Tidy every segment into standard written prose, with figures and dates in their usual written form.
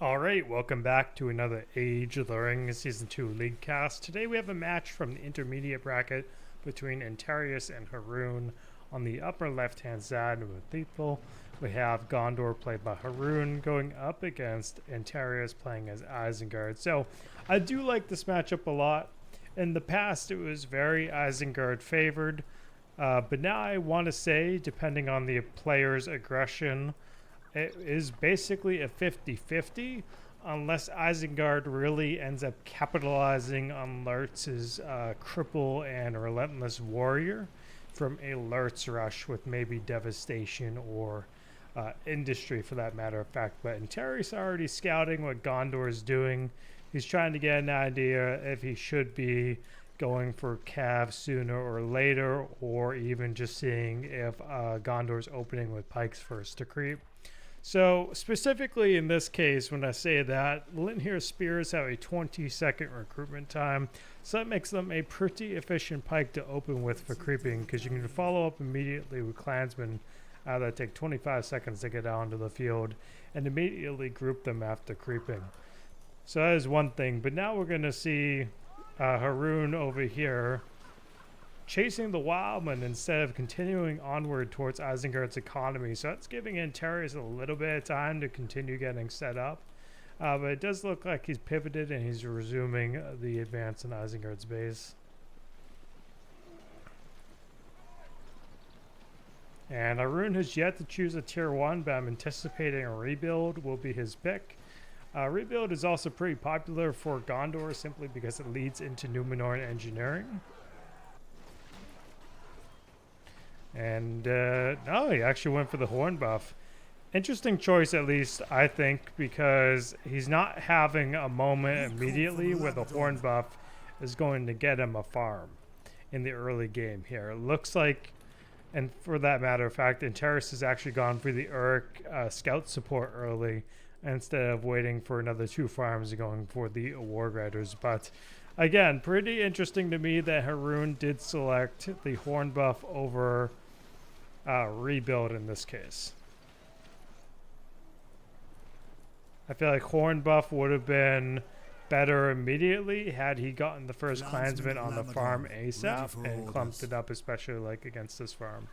Alright, welcome back to another Age of the Ring Season 2 League Cast. Today we have a match from the intermediate bracket between Anterias and Haroon. On the upper left hand side with Mitheithel, we have Gondor played by Haroon going up against Anterias playing as Isengard. So I do like this matchup a lot. In the past it was very Isengard favored, but now I want to say, depending on the player's aggression, it is basically a 50-50 unless Isengard really ends up capitalizing on Lurtz's cripple and relentless warrior from a Lurtz rush with maybe devastation or industry for that matter of fact. But Anterias already scouting what Gondor is doing. He's trying to get an idea if he should be going for Cav sooner or later, or even just seeing if Gondor's opening with pikes first to creep. So specifically in this case, when I say that, Linhir Spears have a 20-second recruitment time, so that makes them a pretty efficient pike to open with for creeping, because you can follow up immediately with clansmen that take 25 seconds to get out onto the field, and immediately group them after creeping. So that is one thing, but now we're going to see Haroon over here chasing the Wildman instead of continuing onward towards Isengard's economy. So that's giving Anterias a little bit of time to continue getting set up. But it does look like he's pivoted and he's resuming the advance in Isengard's base. And Haroon has yet to choose a tier 1, but I'm anticipating a rebuild will be his pick. Rebuild is also pretty popular for Gondor simply because it leads into Numenorean engineering. And no, he actually went for the horn buff. Interesting choice, at least I think, because he's not having a moment immediately where the horn buff is going to get him a farm in the early game here. It looks like, and for that matter of fact, Anterias has actually gone for the Uruk scout support early instead of waiting for another 2 farms and going for the Warg Riders. But again, pretty interesting to me that Haroon did select the horn buff over rebuild in this case. I feel like horn buff would have been better immediately had he gotten the first clansman on the farm ASAP and clumped it up, especially like against this farm.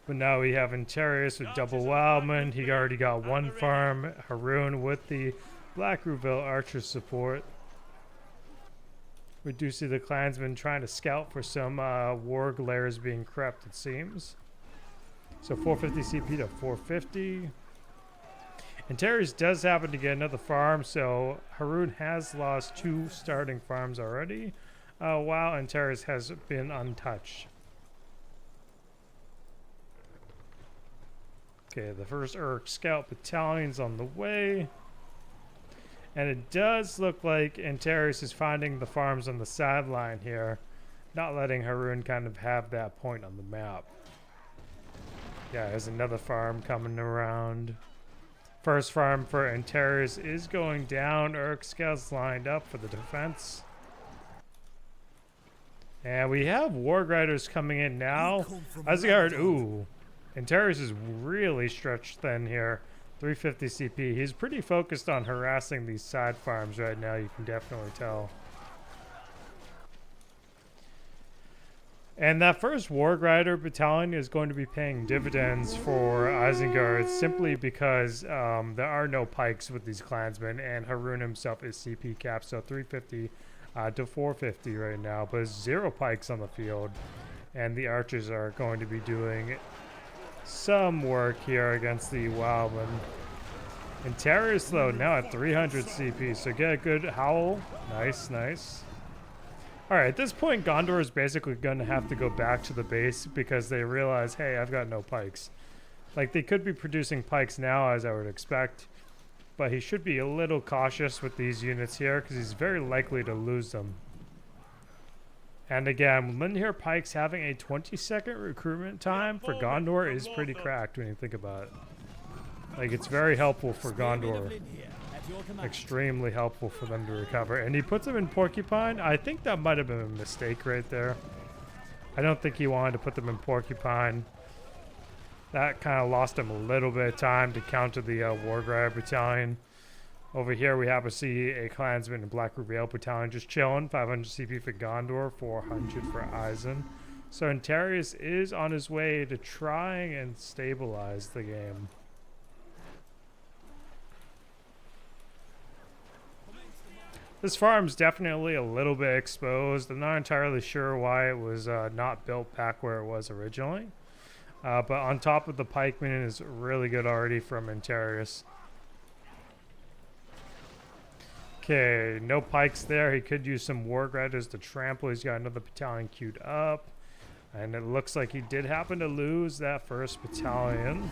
But now we have Anterias with double Wildman. He already got 1 farm. Haroon with the Black Rivendell archer support. We do see the clansmen trying to scout for some warg lairs being crept, it seems. So 450 CP to 450. Anterias does happen to get another farm, so Haroon has lost 2 starting farms already, while Anterias has been untouched. Okay, the first Uruk scout battalion's on the way. And it does look like Anterias is finding the farms on the sideline here, not letting Haroon kind of have that point on the map. Yeah, there's another farm coming around. First farm for Anterias is going down. Uruk scouts lined up for the defense. And we have Warg Riders coming in now. Isengard, ooh. Anterias is really stretched thin here. 350 CP. He's pretty focused on harassing these side farms right now, you can definitely tell. And that first Warg Rider battalion is going to be paying dividends for Isengard simply because there are no pikes with these clansmen, and Haroon himself is CP capped, so 350 to 450 right now, but 0 pikes on the field. And the archers are going to be doing some work here against the Wildman. Anterias though now at 300 CP, so get a good howl. Nice, nice. Alright, at this point Gondor is basically going to have to go back to the base because they realize, hey, I've got no pikes. Like, they could be producing pikes now, as I would expect, but he should be a little cautious with these units here because he's very likely to lose them. And again, Linhir pikes having a 20-second recruitment time for Gondor is pretty cracked when you think about it. Like, it's very helpful for Gondor. Extremely helpful for them to recover. And he puts them in Porcupine. I think that might have been a mistake right there. I don't think he wanted to put them in Porcupine. That kind of lost him a little bit of time to counter the Wargrave battalion. Over here we happen to see a Klansman and Black Rivendell battalion just chilling. 500 CP for Gondor, 400 for Eisen. So Anterias is on his way to trying and stabilize the game. This farm's definitely a little bit exposed. I'm not entirely sure why it was not built back where it was originally. But on top of the pikeman is really good already from Anterias. Okay, no pikes there. He could use some war griders to trample. He's got another battalion queued up. And it looks like he did happen to lose that first battalion.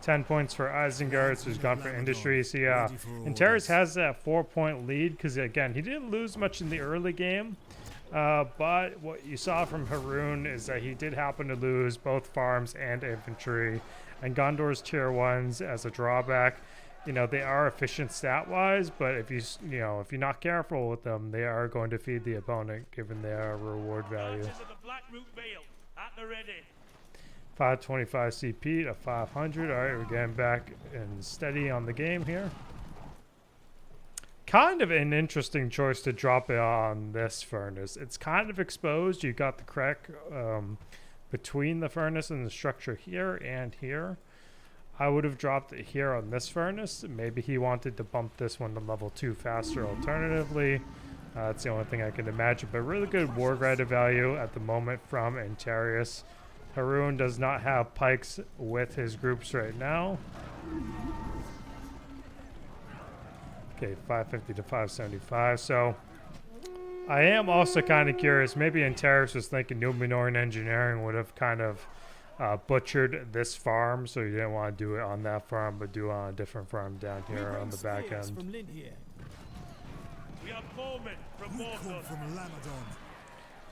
10 points for Isengard, so he's gone for industry. So yeah, Anterias has that 4-point lead because, again, he didn't lose much in the early game. But what you saw from Haroon is that he did happen to lose both farms and infantry. And Gondor's tier 1s as a drawback. You know, they are efficient stat-wise, but if if you're not careful with them, they are going to feed the opponent, given their reward value. 525 CP to 500. All right, we're getting back and steady on the game here. Kind of an interesting choice to drop it on this furnace. It's kind of exposed. You got the crack between the furnace and the structure here and here. I would have dropped it here on this furnace. Maybe he wanted to bump this one to level 2 faster alternatively. That's the only thing I can imagine. But really good war grider value at the moment from Anterias. Haroon does not have pikes with his groups right now. Okay, 550 to 575. So I am also kind of curious. Maybe Anterias was thinking Numenorean engineering would have kind of butchered this farm, so you didn't want to do it on that farm, but do it on a different farm down here on the back end. We are bowmen from Mordor.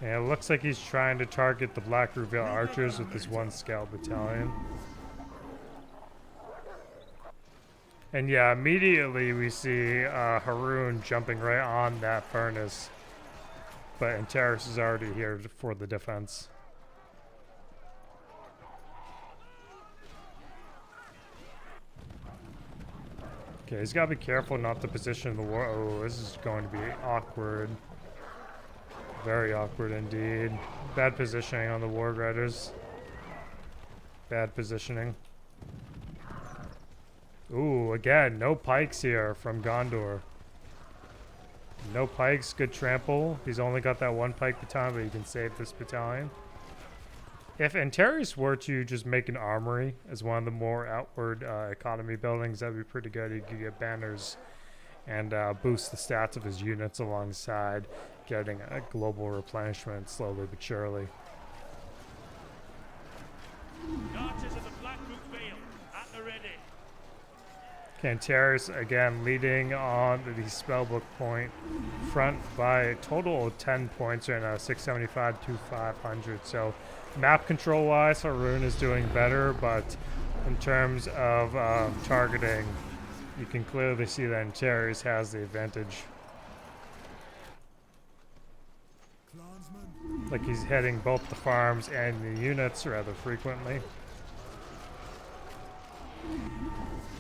And it looks like he's trying to target the Black Rivendell archers with this one scout battalion. And yeah, immediately we see Haroon jumping right on that furnace, but Anterias is already here for the defense. Okay, he's got to be careful not to position the war. Oh, this is going to be awkward. Very awkward indeed. Bad positioning on the war riders. Bad positioning. Ooh, again, no pikes here from Gondor. No pikes, good trample. He's only got that one pike battalion, but he can save this battalion. If Anterias were to just make an armory as one of the more outward economy buildings, that'd be pretty good. He could get banners and boost the stats of his units alongside getting a global replenishment slowly but surely. Anterias again leading on the spellbook point front by a total of 10 points right now, 675 to 500. So map control wise, Haroon is doing better, but in terms of targeting, you can clearly see that Anterias has the advantage. Like he's hitting both the farms and the units rather frequently.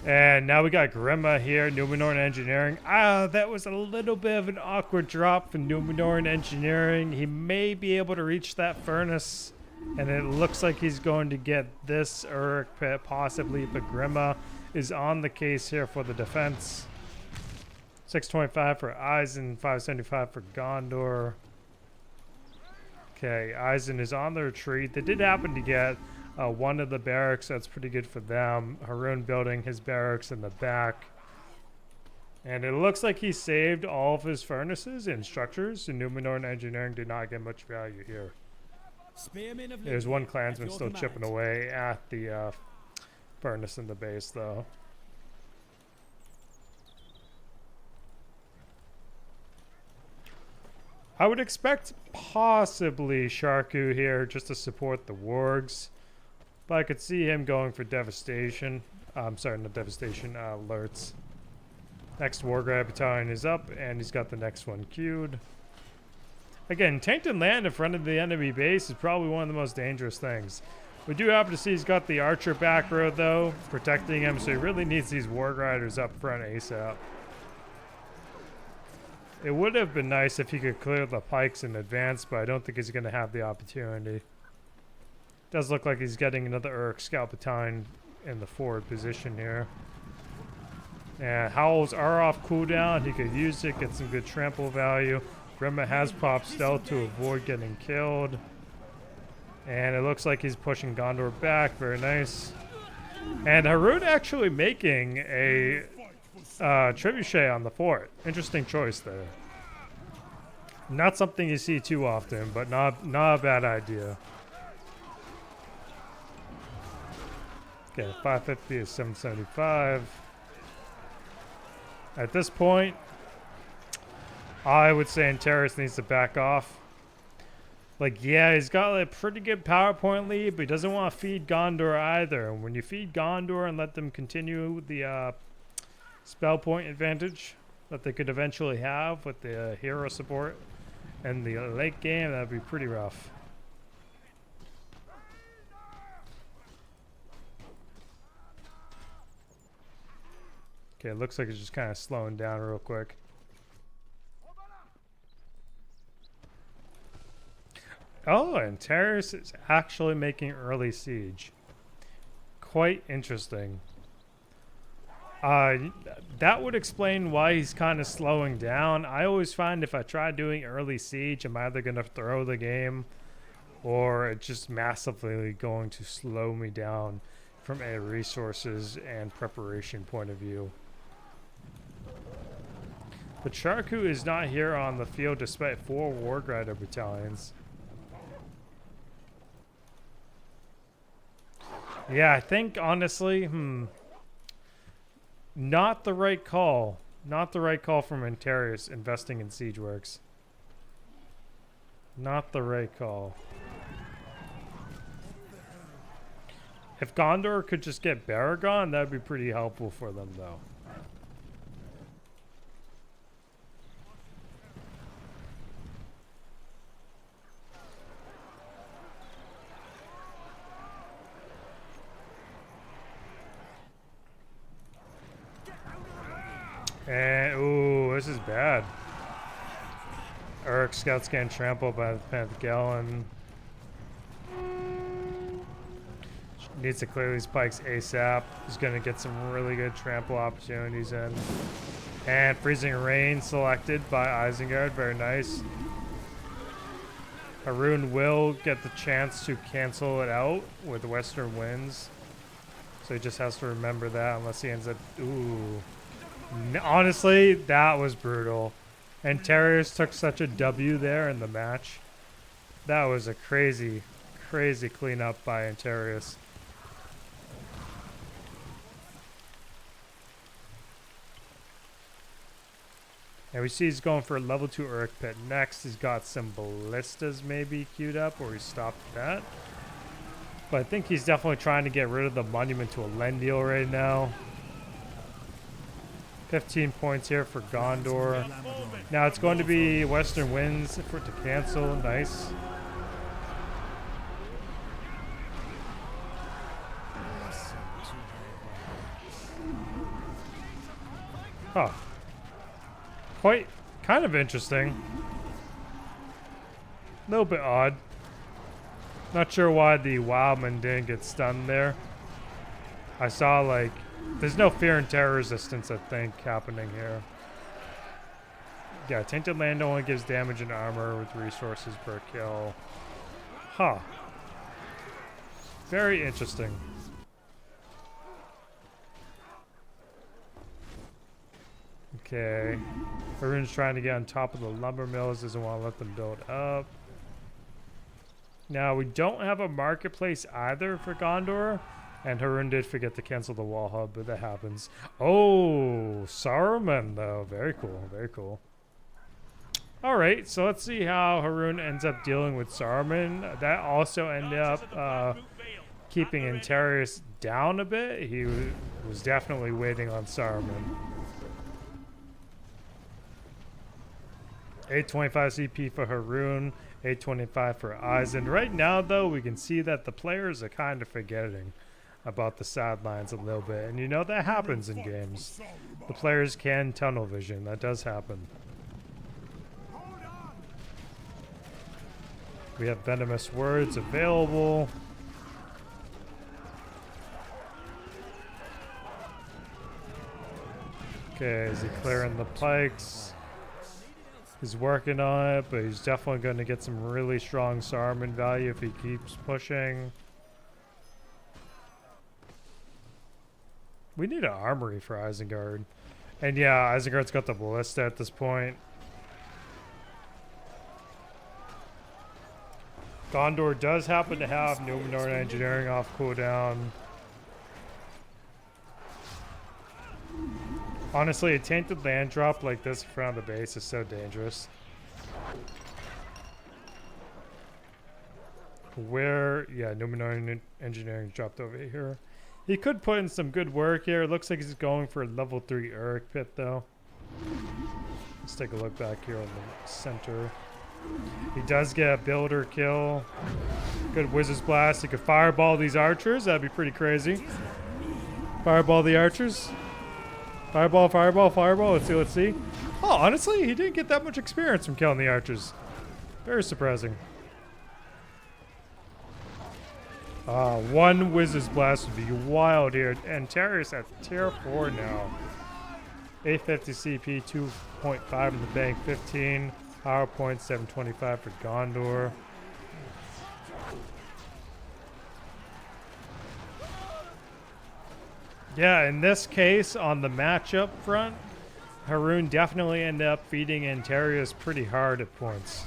And now we got Grima here, Numenorean Engineering. That was a little bit of an awkward drop for Numenorean Engineering. He may be able to reach that furnace, and it looks like he's going to get this Uruk pit possibly, but Grima is on the case here for the defense. 625 for Eisen, 575 for Gondor. Okay, Eisen is on the retreat. They did happen to get one of the barracks. That's pretty good for them. Haroon building his barracks in the back. And it looks like he saved all of his furnaces and structures, and Numenorean Engineering did not get much value here. There's one clansman still chipping away at the furnace in the base, though. I would expect possibly Sharku here just to support the wargs. But I could see him going for devastation. I'm sorry, not devastation, alerts. Next Wargrab battalion is up, and he's got the next one queued. Again, tainted land in front of the enemy base is probably one of the most dangerous things. We do happen to see he's got the archer back row, though, protecting him, so he really needs these warg riders up front ASAP. It would have been nice if he could clear the pikes in advance, but I don't think he's going to have the opportunity. Does look like he's getting another Uruk scout battalion in the forward position here. And Howls are off cooldown. He could use it, get some good trample value. Grima has popped stealth to avoid getting killed. And it looks like he's pushing Gondor back. Very nice. And Haroon actually making a trebuchet on the fort. Interesting choice there. Not something you see too often, but not a bad idea. Okay, 550 is 775. At this point, I would say Anterias needs to back off. Like, yeah, he's got a pretty good PowerPoint lead, but he doesn't want to feed Gondor either. And when you feed Gondor and let them continue the spell point advantage that they could eventually have with the hero support and the late game, that'd be pretty rough. Okay, it looks like it's just kind of slowing down real quick. Oh, and Anterias is actually making early siege. Quite interesting. That would explain why he's kind of slowing down. I always find if I try doing early siege, I'm either going to throw the game or it's just massively going to slow me down from a resources and preparation point of view. But Sharku is not here on the field despite 4 Warg Rider battalions. Yeah, I think honestly, not the right call. Not the right call from Anterias investing in siege works. Not the right call. If Gondor could just get Baragon, that'd be pretty helpful for them though. And, ooh, this is bad. Uruk scouts getting trampled by the Pantagallon. Needs to clear these pikes ASAP. He's going to get some really good trample opportunities in. And Freezing Rain selected by Isengard. Very nice. Haroon will get the chance to cancel it out with Western Winds. So he just has to remember that unless he ends up... Ooh. Honestly, that was brutal. Anterias took such a W there in the match. That was a crazy, crazy cleanup by Anterias. And we see he's going for a level 2 Uruk Pit next. He's got some ballistas maybe queued up, or he stopped that. But I think he's definitely trying to get rid of the monument to Elendil right now. 15 points here for Gondor. Now it's going to be Western Winds for it to cancel. Nice. Huh. Quite kind of interesting. A little bit odd. Not sure why the Wildman didn't get stunned there. I saw like there's no fear and terror resistance, I think, happening here. Yeah, Tainted Land only gives damage and armor with resources per kill. Huh. Very interesting. Okay. Haroon's trying to get on top of the lumber mills, doesn't want to let them build up. Now, we don't have a marketplace either for Gondor. And Haroon did forget to cancel the wall hub, but that happens. Oh, Saruman, though. Very cool. Very cool. All right, so let's see how Haroon ends up dealing with Saruman. That also ended up keeping Anterias down a bit. He was definitely waiting on Saruman. 825 CP for Haroon, 825 for Eisen. Right now, though, we can see that the players are kind of forgetting about the sidelines a little bit. And you know that happens in games. The players can tunnel vision. That does happen. We have venomous words available. Okay, is he clearing the pikes? He's working on it, but he's definitely going to get some really strong Saruman value if he keeps pushing. We need an armory for Isengard. And yeah, Isengard's got the ballista at this point. Gondor does happen to have Numenor Engineering off cooldown. Honestly, a tainted land drop like this in front of the base is so dangerous. Where, yeah, Numenor Engineering dropped over here. He could put in some good work here. It looks like he's going for a level 3 Uruk pit though. Let's take a look back here on the center. He does get a builder kill. Good Wizard's Blast. He could fireball these archers. That'd be pretty crazy. Fireball the archers. Fireball, fireball, fireball. Let's see, let's see. Oh, honestly, he didn't get that much experience from killing the archers. Very surprising. One Wizard's Blast would be wild here. Anterias at tier 4 now. 850 CP, 2.5 in the bank, 15. Power point, 725 for Gondor. Yeah, in this case, on the matchup front, Haroon definitely ended up feeding Anterias pretty hard at points.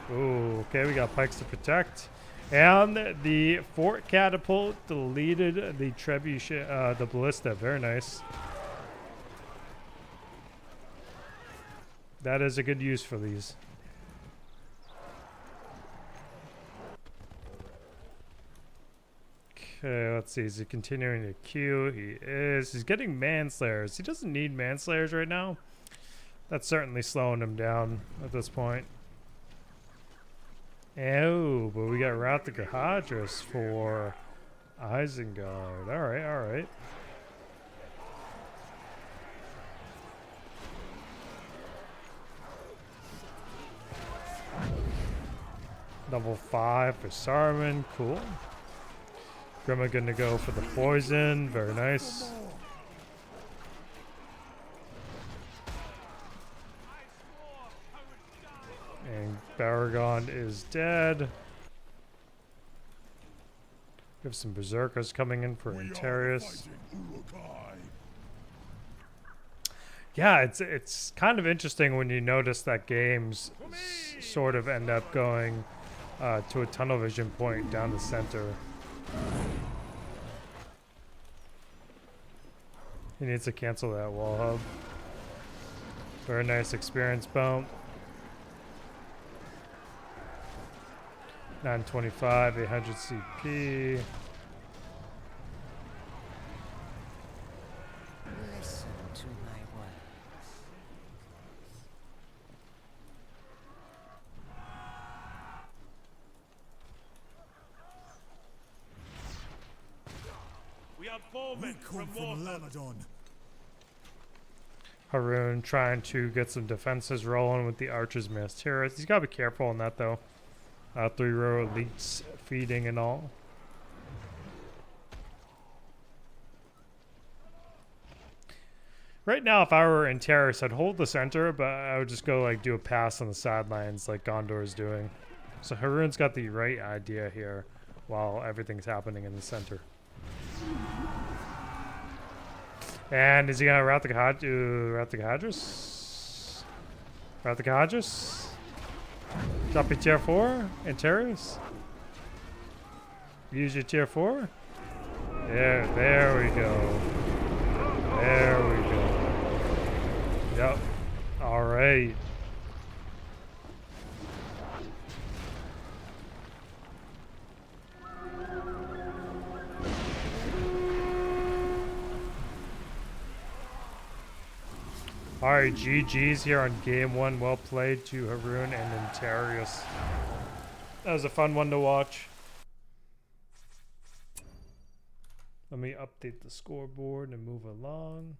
Ooh, okay, we got pikes to protect. And the fort catapult deleted the trebuchet, the ballista. Very nice. That is a good use for these. Okay, let's see. Is he continuing to queue? He is. He's getting Manslayers. He doesn't need Manslayers right now. That's certainly slowing him down at this point. Oh, but we got Rathagahadris for Isengard. Alright, alright. Level 5 for Saruman. Cool. Grimma gonna go for the poison. Very nice. And Baragon is dead. We have some Berserkers coming in for Anterias. Yeah, it's kind of interesting when you notice that games sort of end up going to a tunnel vision point down the center. He needs to cancel that wall hub. Very nice experience bump. 925, 800 CP. Listen to my words. We have bowmen from Mordor. Haroon trying to get some defenses rolling with the archers and Anterias. He's got to be careful on that though. 3-row elites feeding and all. Right now, if I were in Terrace, I'd hold the center, but I would just go like do a pass on the sidelines like Gondor is doing. So Haroon's got the right idea here while everything's happening in the center. And is he gonna Rathagahadris? Rathagahadris? Drop your tier 4, Anterias. Use your tier 4. There we go. There we go. Yep. All right. Alright, GG's here on game 1. Well played to Haroon and Anterias. That was a fun one to watch. Let me update the scoreboard and move along.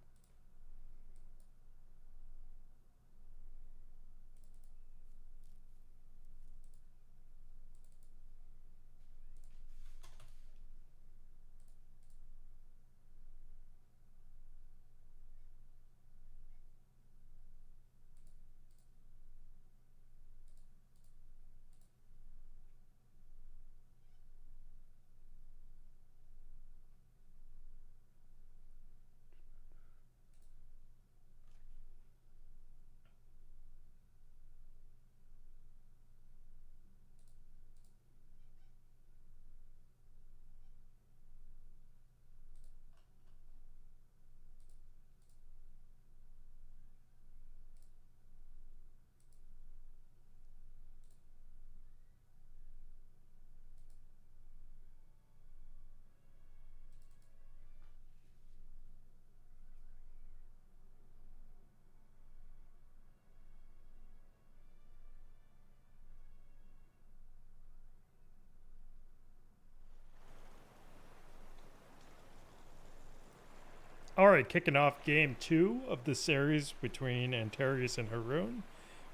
Alright, kicking off game 2 of the series between Anterias and Haroon.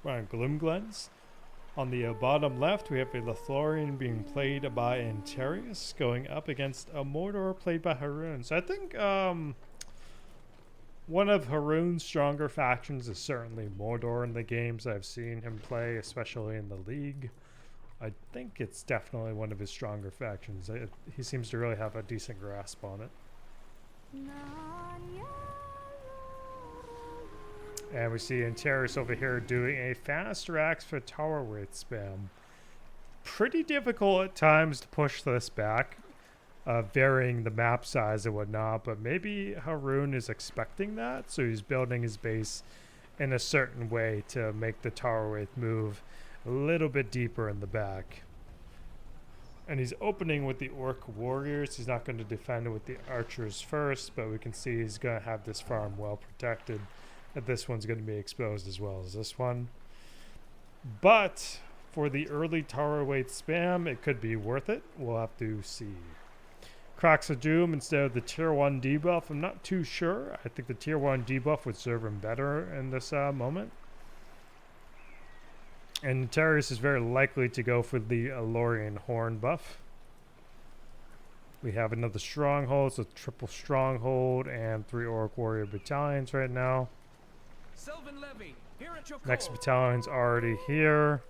We're on Gloomglens. On the bottom left, we have a Lothlorien being played by Anterias, going up against a Mordor played by Haroon. So I think one of Haroon's stronger factions is certainly Mordor in the games I've seen him play, especially in the League. I think it's definitely one of his stronger factions. He seems to really have a decent grasp on it. And we see Anterias over here doing a faster axe for tower weight spam. Pretty difficult at times to push this back, varying the map size and whatnot, but maybe Haroon is expecting that, so he's building his base in a certain way to make the tower weight move a little bit deeper in the back. And he's opening with the Orc Warriors. He's not going to defend it with the Archers first, but we can see he's going to have this farm well protected. That this one's going to be exposed as well as this one. But for the early tower weight spam, it could be worth it. We'll have to see. Cracks of Doom instead of the tier 1 debuff. I'm not too sure. I think the tier 1 debuff would serve him better in this moment. And Anterias is very likely to go for the Lothlorien Horn buff. We have another stronghold, so triple stronghold and 3 Orc Warrior battalions right now. Next battalion's already here.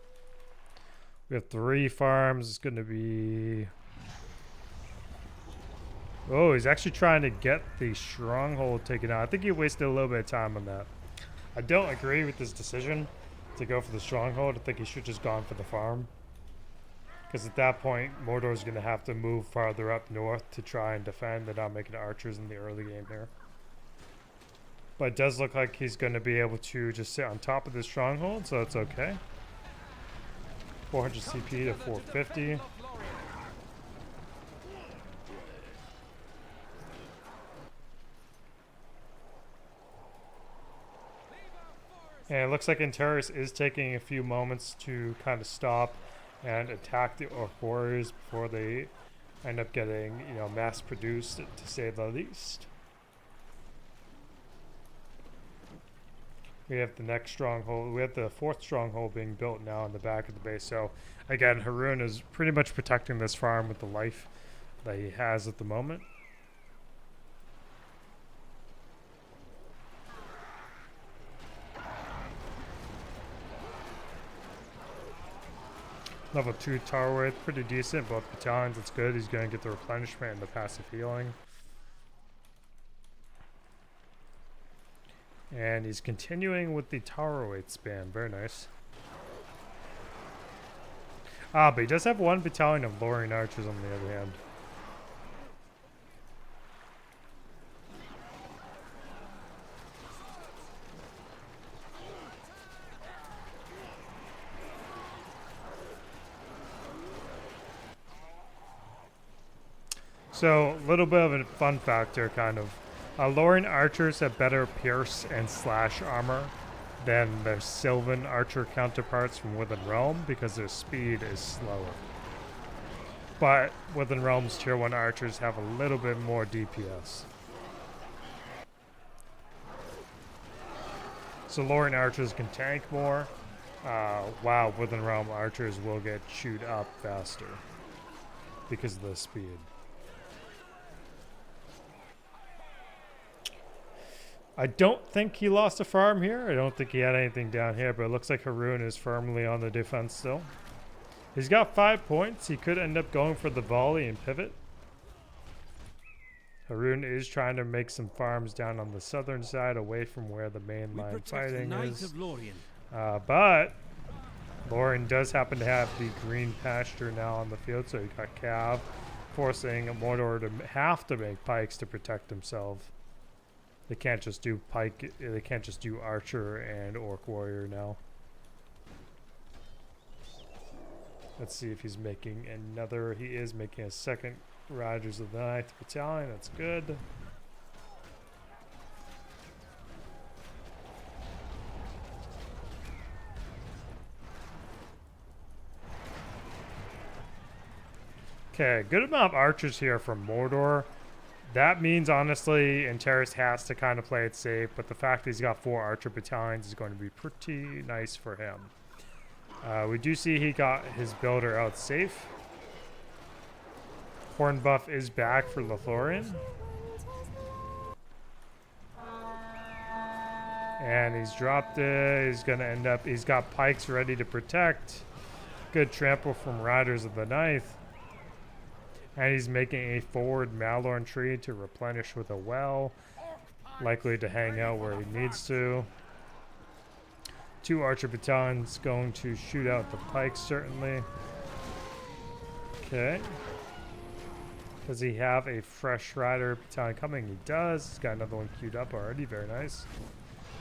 We have 3 farms. It's going to be... Oh, he's actually trying to get the stronghold taken out. I think he wasted a little bit of time on that. I don't agree with this decision to go for the stronghold. I think he should just gone for the farm, because at that point Mordor is going to have to move farther up north to try and defend. They're not making archers in the early game here, but it does look like he's going to be able to just sit on top of the stronghold, so it's okay. 400 CP to 450. And it looks like Anterias is taking a few moments to kind of stop and attack the Orc Warriors before they end up getting, mass produced, to say the least. We have the next stronghold. We have the 4th stronghold being built now in the back of the base. So again, Haroon is pretty much protecting this farm with the life that he has at the moment. Level 2 tower weight, pretty decent. Both battalions, it's good. He's going to get the replenishment and the passive healing. And he's continuing with the tower weight spam. Very nice. But he does have 1 battalion of Lothlorien archers on the other hand. So, a little bit of a fun factor, kind of. Lorien archers have better pierce and slash armor than their Sylvan archer counterparts from Within Realm because their speed is slower. But Within Realm's tier 1 archers have a little bit more DPS. So Lorien archers can tank more, while Within Realm archers will get chewed up faster because of the speed. I don't think he lost a farm here. I don't think he had anything down here, but it looks like Haroon is firmly on the defense still. He's got 5 points. He could end up going for the volley and pivot. Haroon is trying to make some farms down on the southern side away from where the main line fighting is. But Lorien does happen to have the green pasture now on the field, so he got Cav, forcing Mordor to have to make pikes to protect himself. They can't just do pike. They can't just do archer and orc warrior now. Let's see if he's making another. He is making a second Riders of the 9th Battalion. That's good. Okay, good amount of archers here from Mordor. That means, honestly, Anterias has to kind of play it safe, but the fact that he's got 4 archer battalions is going to be pretty nice for him. We do see he got his builder out safe. Horn buff is back for Lothlorien. And he's dropped it. He's going to end up... He's got pikes ready to protect. Good trample from Riders of the 9th. And he's making a forward Malorn tree to replenish with a well. Likely to hang out where he needs to. 2 archer battalions going to shoot out the pikes, certainly. Okay. Does he have a fresh rider battalion coming? He does. He's got another one queued up already. Very nice.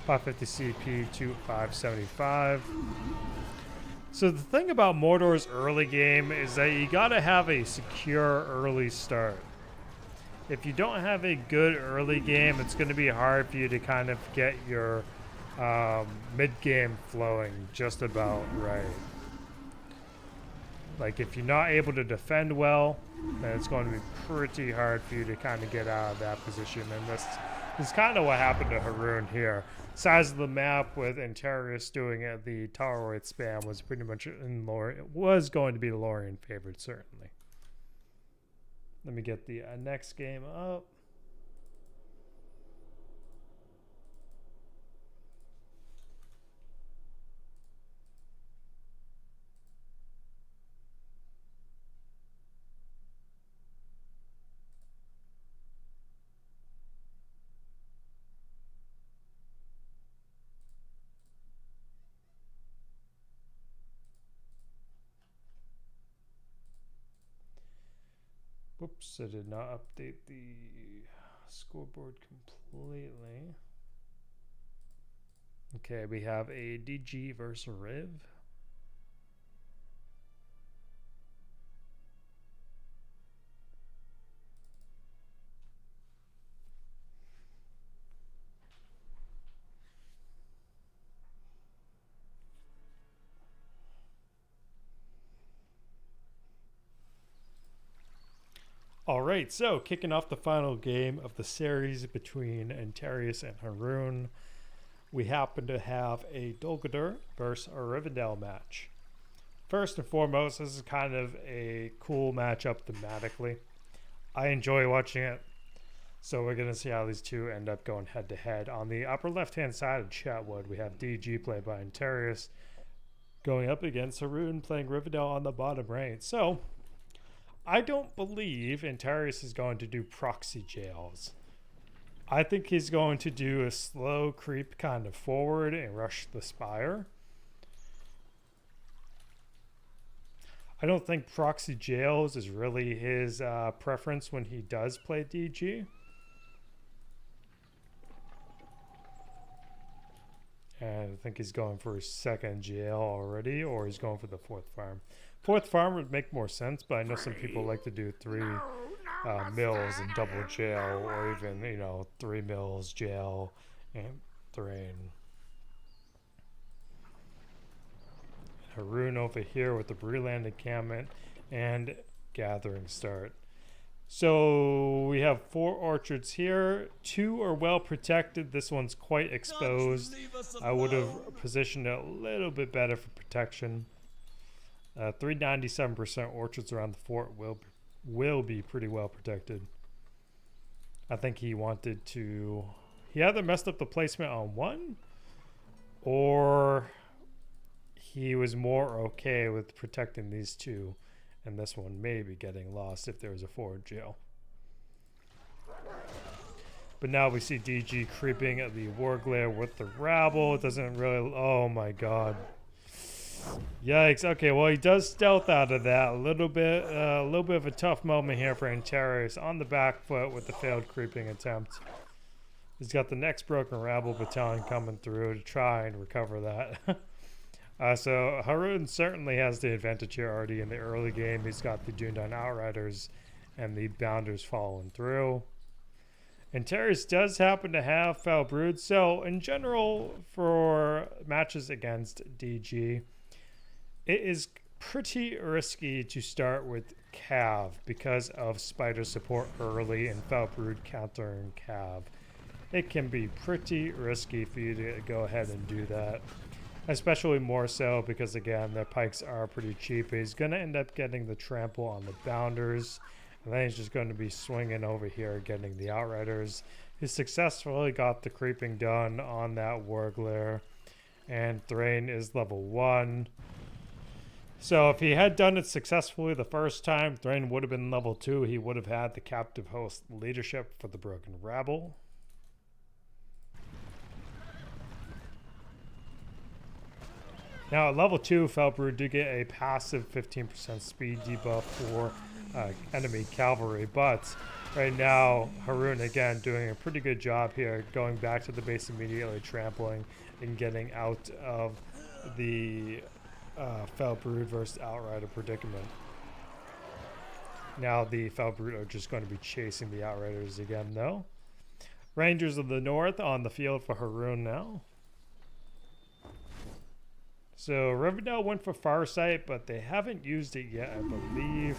550 CP to 575. So the thing about Mordor's early game is that you gotta have a secure early start. If you don't have a good early game, it's gonna be hard for you to kind of get your mid-game flowing just about right. Like if you're not able to defend well, then it's going to be pretty hard for you to kind of get out of that position. And this is kind of what happened to Haroon here. Size of the map with Anterias doing it, the Toweroid spam was pretty much in Lorien. It was going to be the Lorien favorite, certainly. Let me get the next game up. Whoops, I did not update the scoreboard completely. Okay, we have a DG versus Riv. Alright, so kicking off the final game of the series between Anterias and Haroon, we happen to have a Dol Guldur versus a Rivendell match. First and foremost, this is kind of a cool matchup thematically. I enjoy watching it, so we're going to see how these two end up going head to head. On the upper left hand side of Chetwood, we have DG played by Anterias going up against Haroon playing Rivendell on the bottom right. So I don't believe Anterias is going to do proxy jails. I think he's going to do a slow creep kind of forward and rush the spire. I don't think proxy jails is really his preference when he does play DG. And I think he's going for his second jail already, or he's going for the fourth farm. Fourth farm would make more sense, but I know some people like to do 3. mills and double jail, or even, you know, 3 mills, jail, and Thrain. Haroon over here with the Breland encampment and gathering start. So we have 4 orchards here. 2 are well protected. This one's quite exposed. I would have positioned it a little bit better for protection. 397% orchards around the fort will be pretty well protected. I think he wanted to... He either messed up the placement on 1, or he was more okay with protecting these 2, and this one maybe getting lost if there was a forward jail. But now we see DG creeping at the Warglare with the rabble. It doesn't really... Oh my god. Yikes. Okay, well, he does stealth out of that a little bit of a tough moment here for Anterias on the back foot with the failed creeping attempt. He's got the next Broken Rabble battalion coming through to try and recover that. So Haroon certainly has the advantage here already in the early game. He's got the Dundine Outriders and the Bounders following through. Anterias does happen to have Foul Brood, so in general for matches against DG, it is pretty risky to start with Cav because of Spider support early and Foul Brood countering Cav. It can be pretty risky for you to go ahead and do that. Especially more so because, again, their pikes are pretty cheap. He's going to end up getting the trample on the Bounders. And then he's just going to be swinging over here getting the Outriders. He successfully got the creeping done on that Warglare. And Thrain is level 1. So if he had done it successfully the first time, Thrain would have been level 2. He would have had the captive host leadership for the Broken Rabble. Now at level 2, Felbrood do get a passive 15% speed debuff for enemy cavalry, but right now Haroon again doing a pretty good job here, going back to the base immediately, trampling and getting out of the Felbrood versus Outrider predicament. Now the Felbrood are just going to be chasing the Outriders again though. Rangers of the North on the field for Haroon now. So Rivendell went for Farsight, but they haven't used it yet, I believe.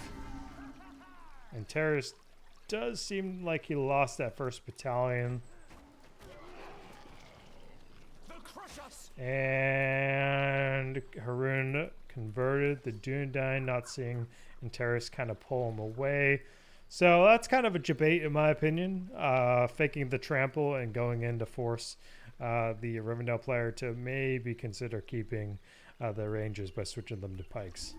Anterias does seem like he lost that first battalion. And Haroon converted the Dundine, not seeing Anterias kind of pull him away. So that's kind of a debate in my opinion. Faking the trample and going in to force the Rivendell player to maybe consider keeping the Rangers by switching them to pikes.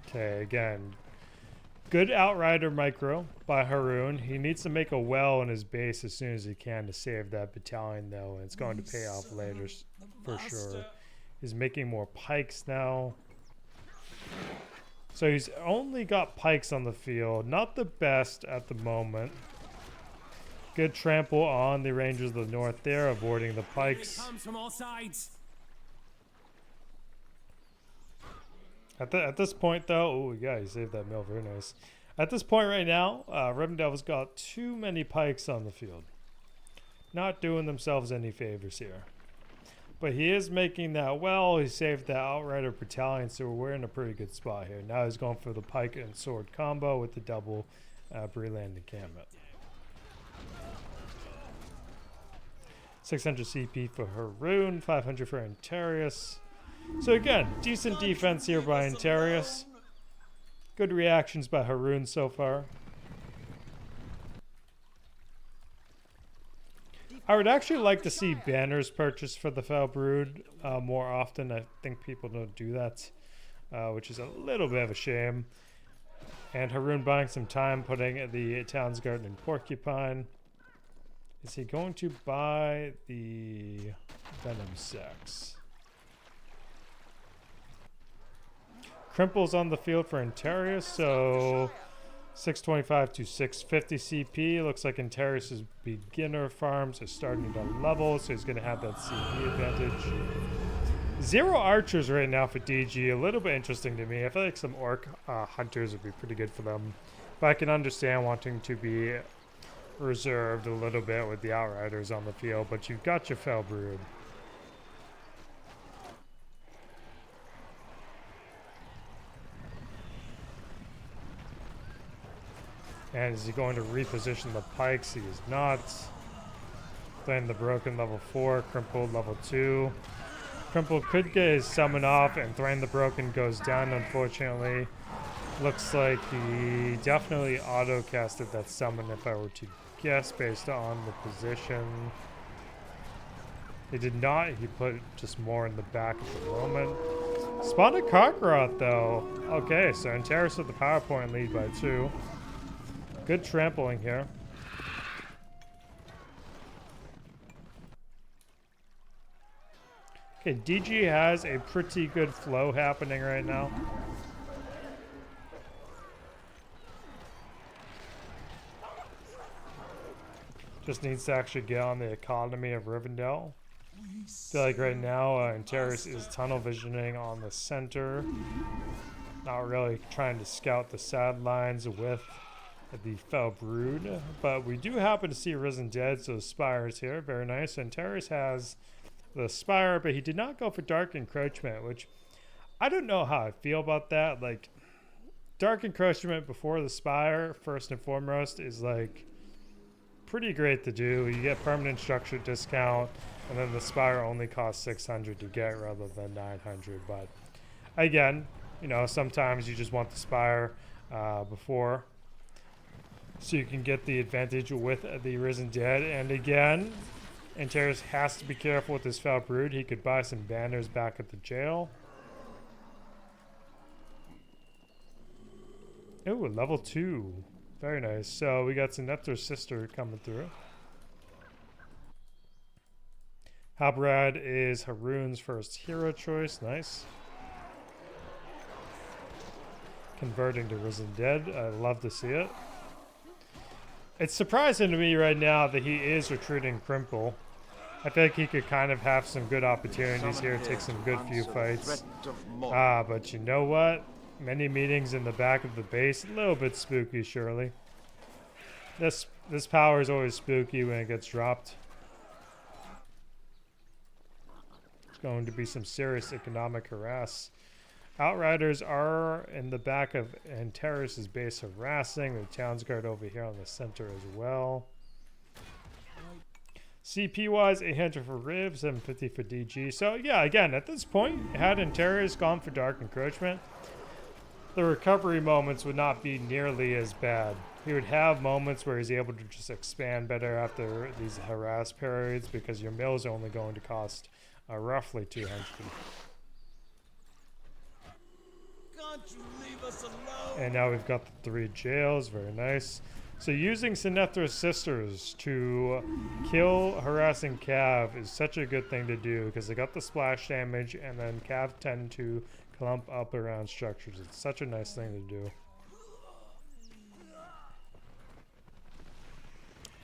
Okay, again, good Outrider micro by Haroon. He needs to make a well in his base as soon as he can to save that battalion though, and it's going to pay off later for sure. He's making more pikes now. So he's only got pikes on the field. Not the best at the moment. Good trample on the Rangers of the North there, avoiding the pikes. Comes from all sides. At this point though, oh yeah, he saved that mill, very nice. At this point right now, Rivendell's got too many pikes on the field. Not doing themselves any favors here. But he is making that well. He saved that Outrider battalion, so we're in a pretty good spot here. Now he's going for the pike and sword combo with the double Breland encampment. 600 CP for Haroon, 500 for Anterias. So again, decent defense here by Anterias. Good reactions by Haroon so far. I would actually like to see banners purchased for the Foul Brood more often. I think people don't do that, which is a little bit of a shame. And Haroon buying some time, putting the Town's Garden in Porcupine. Is he going to buy the Venom Sex? Crimple's on the field for Anterias, so 625 to 650 CP. Looks like Anterias' beginner farms are starting to level, so he's going to have that CP advantage. 0 archers right now for DG. A little bit interesting to me. I feel like some orc hunters would be pretty good for them. But I can understand wanting to be reserved a little bit with the outriders on the field. But you've got your Fell Brood. And is he going to reposition the pikes? He is not. Playing the Broken level 4, Crippled level 2. Crippled could get his summon off, and Threaten the Broken goes down, unfortunately. Looks like he definitely auto-casted that summon if I were to guess based on the position. He did not. He put just more in the back at the moment. Spawned a Karkaroth, though. Okay, so Anterias with the power point lead by 2. Good trampling here. Okay, DG has a pretty good flow happening right now. Just needs to actually get on the economy of Rivendell. I feel like right now Anterias is tunnel visioning on the center. Not really trying to scout the sidelines with the Fell Brood. But we do happen to see Risen Dead, so Spires here. Very nice. Anterias has the Spire, but he did not go for Dark Encroachment, which I don't know how I feel about that. Like, Dark Encroachment before the Spire, first and foremost, is like pretty great to do. You get permanent structure discount, and then the Spire only costs 600 to get rather than 900. But again, you know, sometimes you just want the Spire before, so you can get the advantage with the Risen Dead. And again, Anterias has to be careful with this Fell Brood. He could buy some banners back at the jail. Oh, level 2. Very nice. So we got Sinethra's sister coming through. Halbrad is Haroon's first hero choice. Nice. Converting to Risen Dead. I love to see it. It's surprising to me right now that he is recruiting Crimple. I feel like he could kind of have some good opportunities here, take some good few fights. But you know what? Many meetings in the back of the base. A little bit spooky, surely. This power is always spooky when it gets dropped. It's going to be some serious economic harass. Outriders are in the back of Anterias' base harassing. The Townsguard over here on the center as well. CP wise, 800 for Riv, 750 for DG. So yeah, again, at this point, had Anterias gone for Dark Encroachment, the recovery moments would not be nearly as bad. He would have moments where he's able to just expand better after these harass periods, because your mill is only going to cost roughly 200. Can't you leave us alone? And now we've got the 3 jails. Very nice. So using Sinethra's sisters to kill harassing Cav is such a good thing to do, because they got the splash damage, and then Cav tend to clump up around structures. It's such a nice thing to do.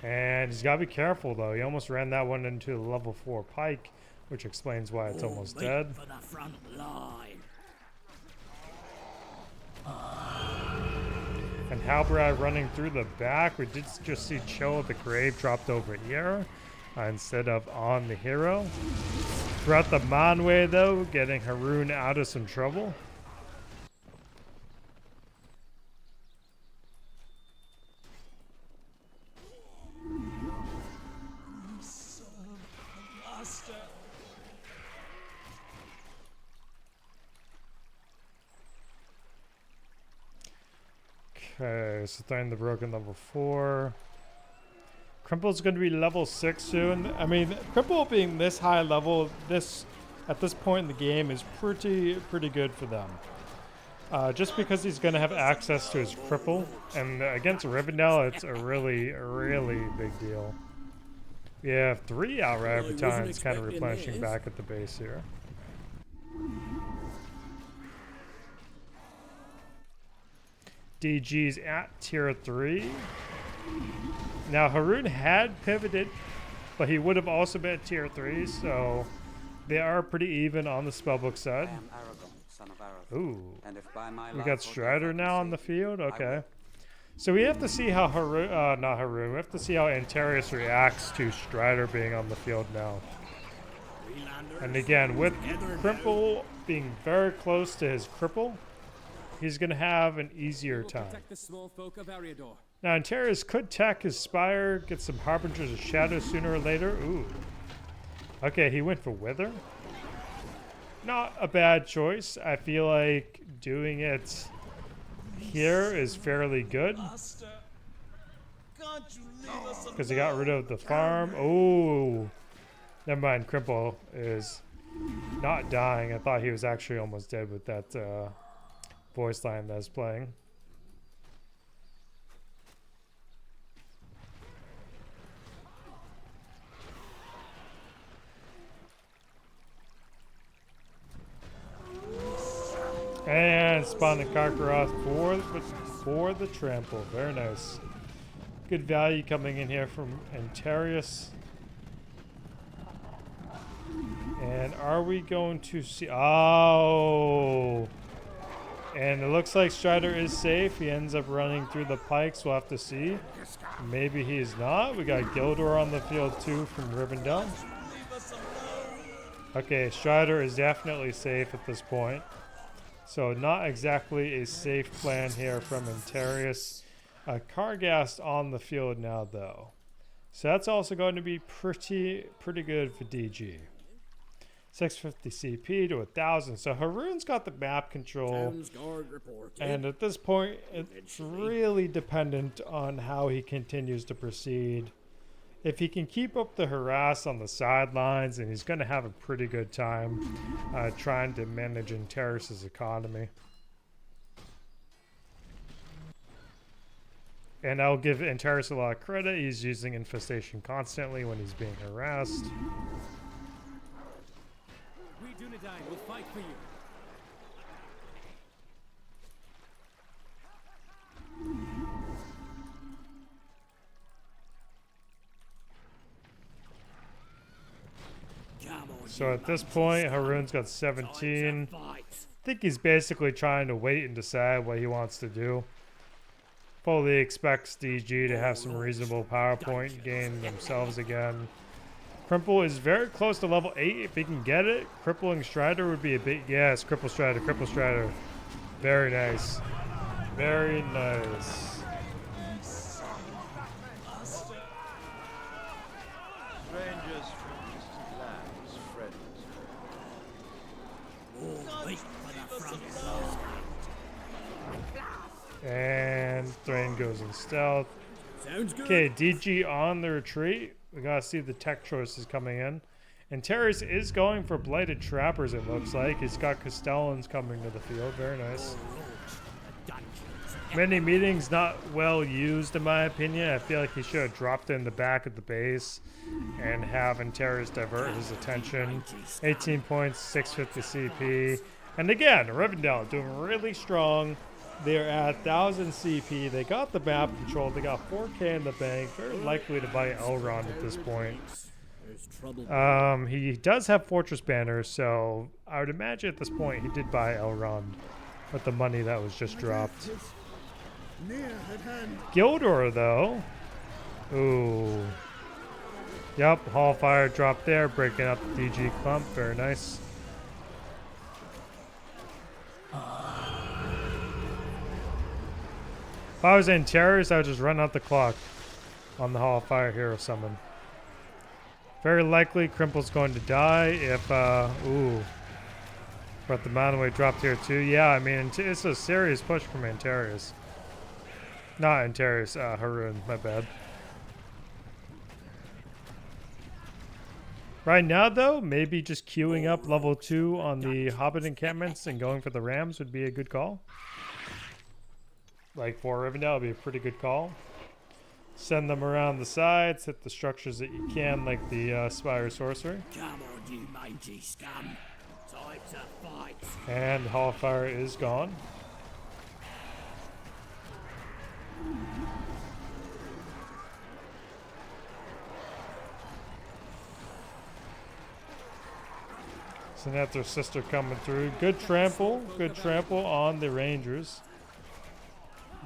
And he's got to be careful, though. He almost ran that one into the level 4 pike, which explains why it's almost dead. For the front line. And Halbrad running through the back. We did just see Chill at the grave dropped over here instead of on the hero. Throughout the Manway, though, getting Haroon out of some trouble. Okay, so throwing the Broken level 4. Crimple's going to be level 6 soon. I mean, Crimple being this high level, at this point in the game is pretty good for them. Just because he's going to have access to his cripple, and against Rivendell, it's a really big deal. We have 3 outright battalions kind of replenishing back at the base here. DG's at tier 3. Now Haroon had pivoted, but he would have also been at tier 3, so They are pretty even on the spellbook I side. am Aragon, son of Arathorn. Ooh. And if by my We life got or death Strider I can now on the save you, field? I Okay. will. So we have to see how Haroon, not Haroon, we have to see how Anterias reacts to Strider being on the field now. And again, with Cripple being very close to his cripple, he's going to have an easier time. Protect the small folk of Eriador. Now, Anterias could tech his Spire, get some Harbingers of Shadow sooner or later. Ooh. Okay, he went for Wither. Not a bad choice. I feel like doing it here is fairly good. Master, can't you leave us Because he got rid of the farm. Oh. Never mind. Cripple is not dying. I thought he was actually almost dead with that voice line that I was playing. And spawn the Karkaroth for the trample. Very nice. Good value coming in here from Anterias. And are we going to see... Oh! And it looks like Strider is safe. He ends up running through the pikes. We'll have to see. Maybe he's not. We got Gildor on the field too from Rivendell. Okay, Strider is definitely safe at this point. So not exactly a safe plan here from Anterias. Kargast on the field now though. So that's also going to be pretty good for DG. 650 CP to 1,000. So Haroon's got the map control. And at this point, it's really dependent on how he continues to proceed. If he can keep up the harass on the sidelines, and he's going to have a pretty good time trying to manage Anterias' economy. And I'll give Anterias a lot of credit. He's using Infestation constantly when he's being harassed. We Dunedain will fight for you. So at this point, Haroon's got 17. I think he's basically trying to wait and decide what he wants to do. Fully expects DG to have some reasonable power point gain themselves again. Cripple is very close to level 8 if he can get it. Crippling Strider would be a big... Yes, Cripple Strider, Cripple Strider. Very nice. Very nice. strangers from distant lands, friends? Wait for the front line. And Thrain goes in stealth. Sounds good. Okay, DG on the retreat. We gotta see the tech choices coming in. And Anterias is going for Blighted Trappers, it looks like. He's got Castellans coming to the field. Very nice. Many meetings not well used, in my opinion. I feel like he should have dropped in the back of the base and have Anterias divert his attention. 18 points, 650 CP. And again, Rivendell doing really strong. They're at 1,000 CP. They got the map control. They got 4K in the bank. Very likely to buy Elrond at this point. He does have Fortress Banners, so I would imagine at this point he did buy Elrond with the money that was just dropped. Gildor, though. Ooh. Yep, Hallfire dropped there, breaking up the DG clump. Very nice. If I was Anterias, I would just run out the clock on the Hallfire Hero Summon. Very likely Crimple's going to die if, ooh. But the Manaway dropped here too. Yeah, I mean, it's a serious push from Anterias. Not Anterias, Haroon, my bad. Right now, though, maybe just queuing up level 2 on the Hobbit encampments and going for the Rams would be a good call. Like for Rivendell, would be a pretty good call. Send them around the sides, hit the structures that you can, like the Spire Sorcery. Come on, you mangy scum. Time to fight. And Hallfire is gone. Sinether's sister coming through. Good trample on the Rangers.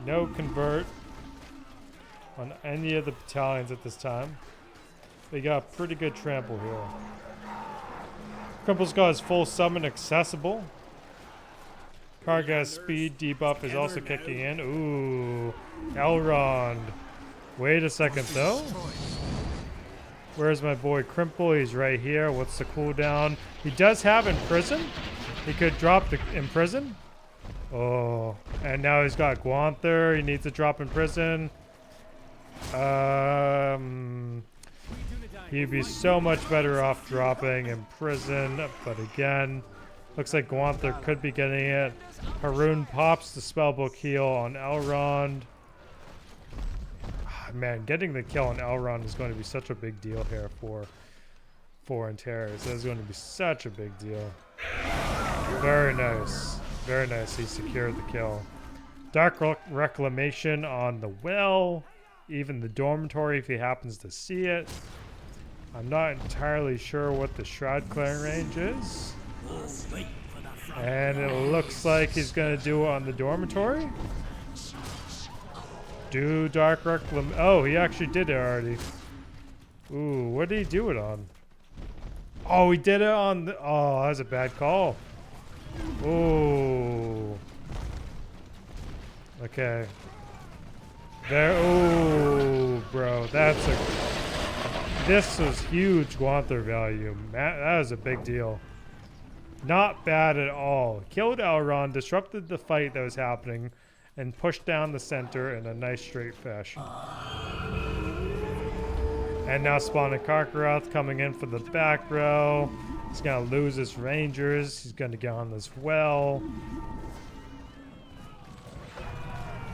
No convert on any of the battalions at this time. They got pretty good trample here. Crimple's got his full summon accessible. Karga's speed debuff is also kicking in. Ooh, Elrond. Wait a second though. Where's my boy Crimple? He's right here. What's the cooldown? He does have Imprison. He could drop the Imprison. Oh, and now he's got Guanther. He needs to drop Imprison. He'd be so much better off dropping Imprison, but again, looks like Guanther could be getting it. Haroon pops the spellbook heal on Elrond. Man, getting the kill on Elrond is going to be such a big deal here for Anterias. That is going to be such a big deal. Very nice. Very nice. He secured the kill. Dark Reclamation on the well. Even the dormitory if he happens to see it. I'm not entirely sure what the Shroud clearing range is. And it looks like he's going to do it on the dormitory. Do Dark Reclamation. Oh, he actually did it already. Ooh, what did he do it on? Oh, he did it on the... Oh, that was a bad call. Ooh. Okay. There. Ooh, bro. That's a... This was huge Guanther value. That was a big deal. Not bad at all. Killed Elrond, disrupted the fight that was happening, and pushed down the center in a nice straight fashion. And now spawning Karkaroth coming in for the back row. He's going to lose his Rangers. He's going to get on this well.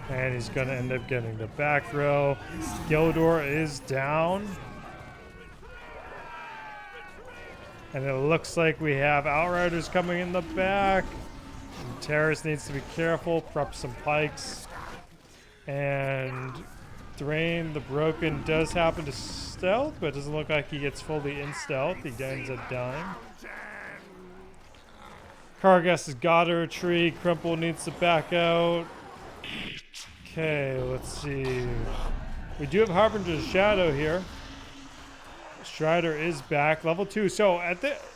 And he's going to end up getting the back row. Gondor is down. And it looks like we have Outriders coming in the back. Terrace needs to be careful, prep some pikes. And Thrain the Broken does happen to stealth, but it doesn't look like he gets fully in stealth. He ends up dying. Kargas has got her tree. Crimple needs to back out. Okay, let's see. We do have Harbinger's Shadow here. Strider is back, level 2. So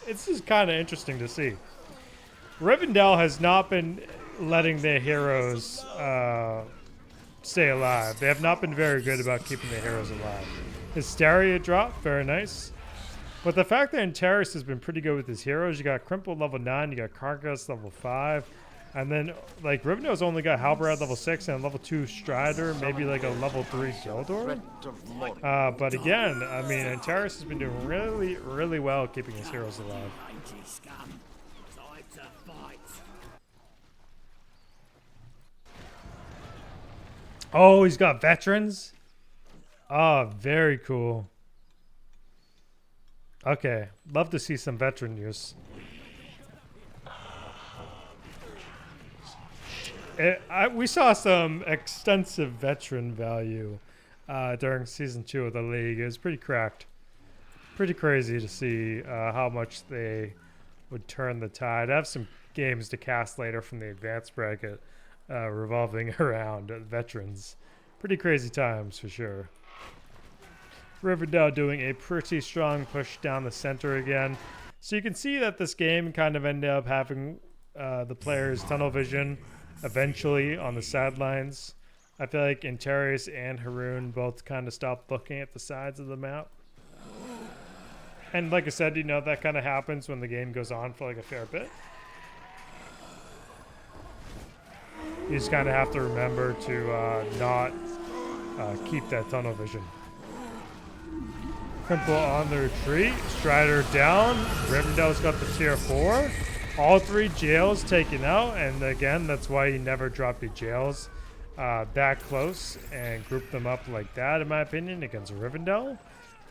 this is kind of interesting to see. Rivendell has not been letting their heroes stay alive. They have not been very good about keeping their heroes alive. Hysteria drop, very nice. But the fact that Anterias has been pretty good with his heroes, you got Crimple level 9, you got Kargas level 5, and then like Rivendell's only got Halberad level 6 and level 2 Strider, maybe like a level 3 Gildor. But again, I mean, Anterias has been doing really, really well keeping his heroes alive. Oh, he's got veterans? Oh, very cool. Okay, love to see some veteran use. We saw some extensive veteran value during Season 2 of the League. It was pretty cracked. Pretty crazy to see how much they would turn the tide. I have some games to cast later from the advanced bracket revolving around veterans. Pretty crazy times for sure. Rivendell doing a pretty strong push down the center again. So you can see that this game kind of ended up having the players' tunnel vision eventually on the sidelines. I feel like Anterias and Haroon both kind of stopped looking at the sides of the map. And like I said, you know, that kind of happens when the game goes on for like a fair bit. You just kind of have to remember to not keep that tunnel vision. Crimple on the retreat. Strider down. Rivendell's got the tier 4. All 3 jails taken out. And again, that's why you never drop your jails that close and group them up like that, in my opinion, against Rivendell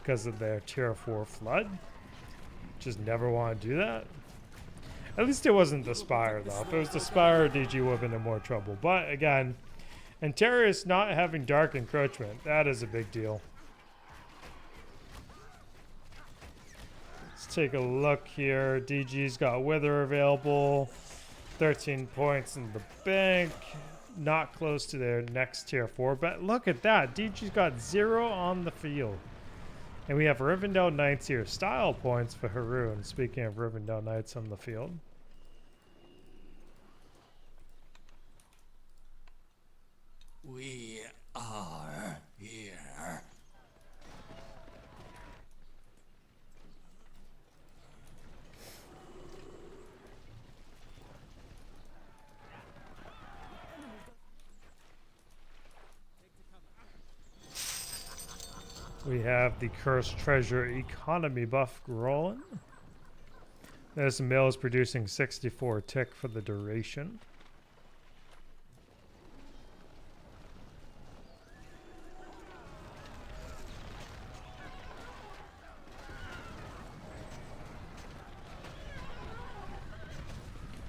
because of their tier 4 flood. Just never want to do that. At least it wasn't the Spire, though. If it was the Spire, DG would have been in more trouble. But again, Anterias not having Dark Encroachment, that is a big deal. take a look here. DG's got Wither available. 13 points in the bank. Not close to their next tier 4. But look at that. DG's got 0 on the field. And we have Rivendell Knights here. Style points for Haroon. Speaking of Rivendell Knights on the field. We are here. We have the Cursed Treasure economy buff rolling. This mill is producing 64 tick for the duration.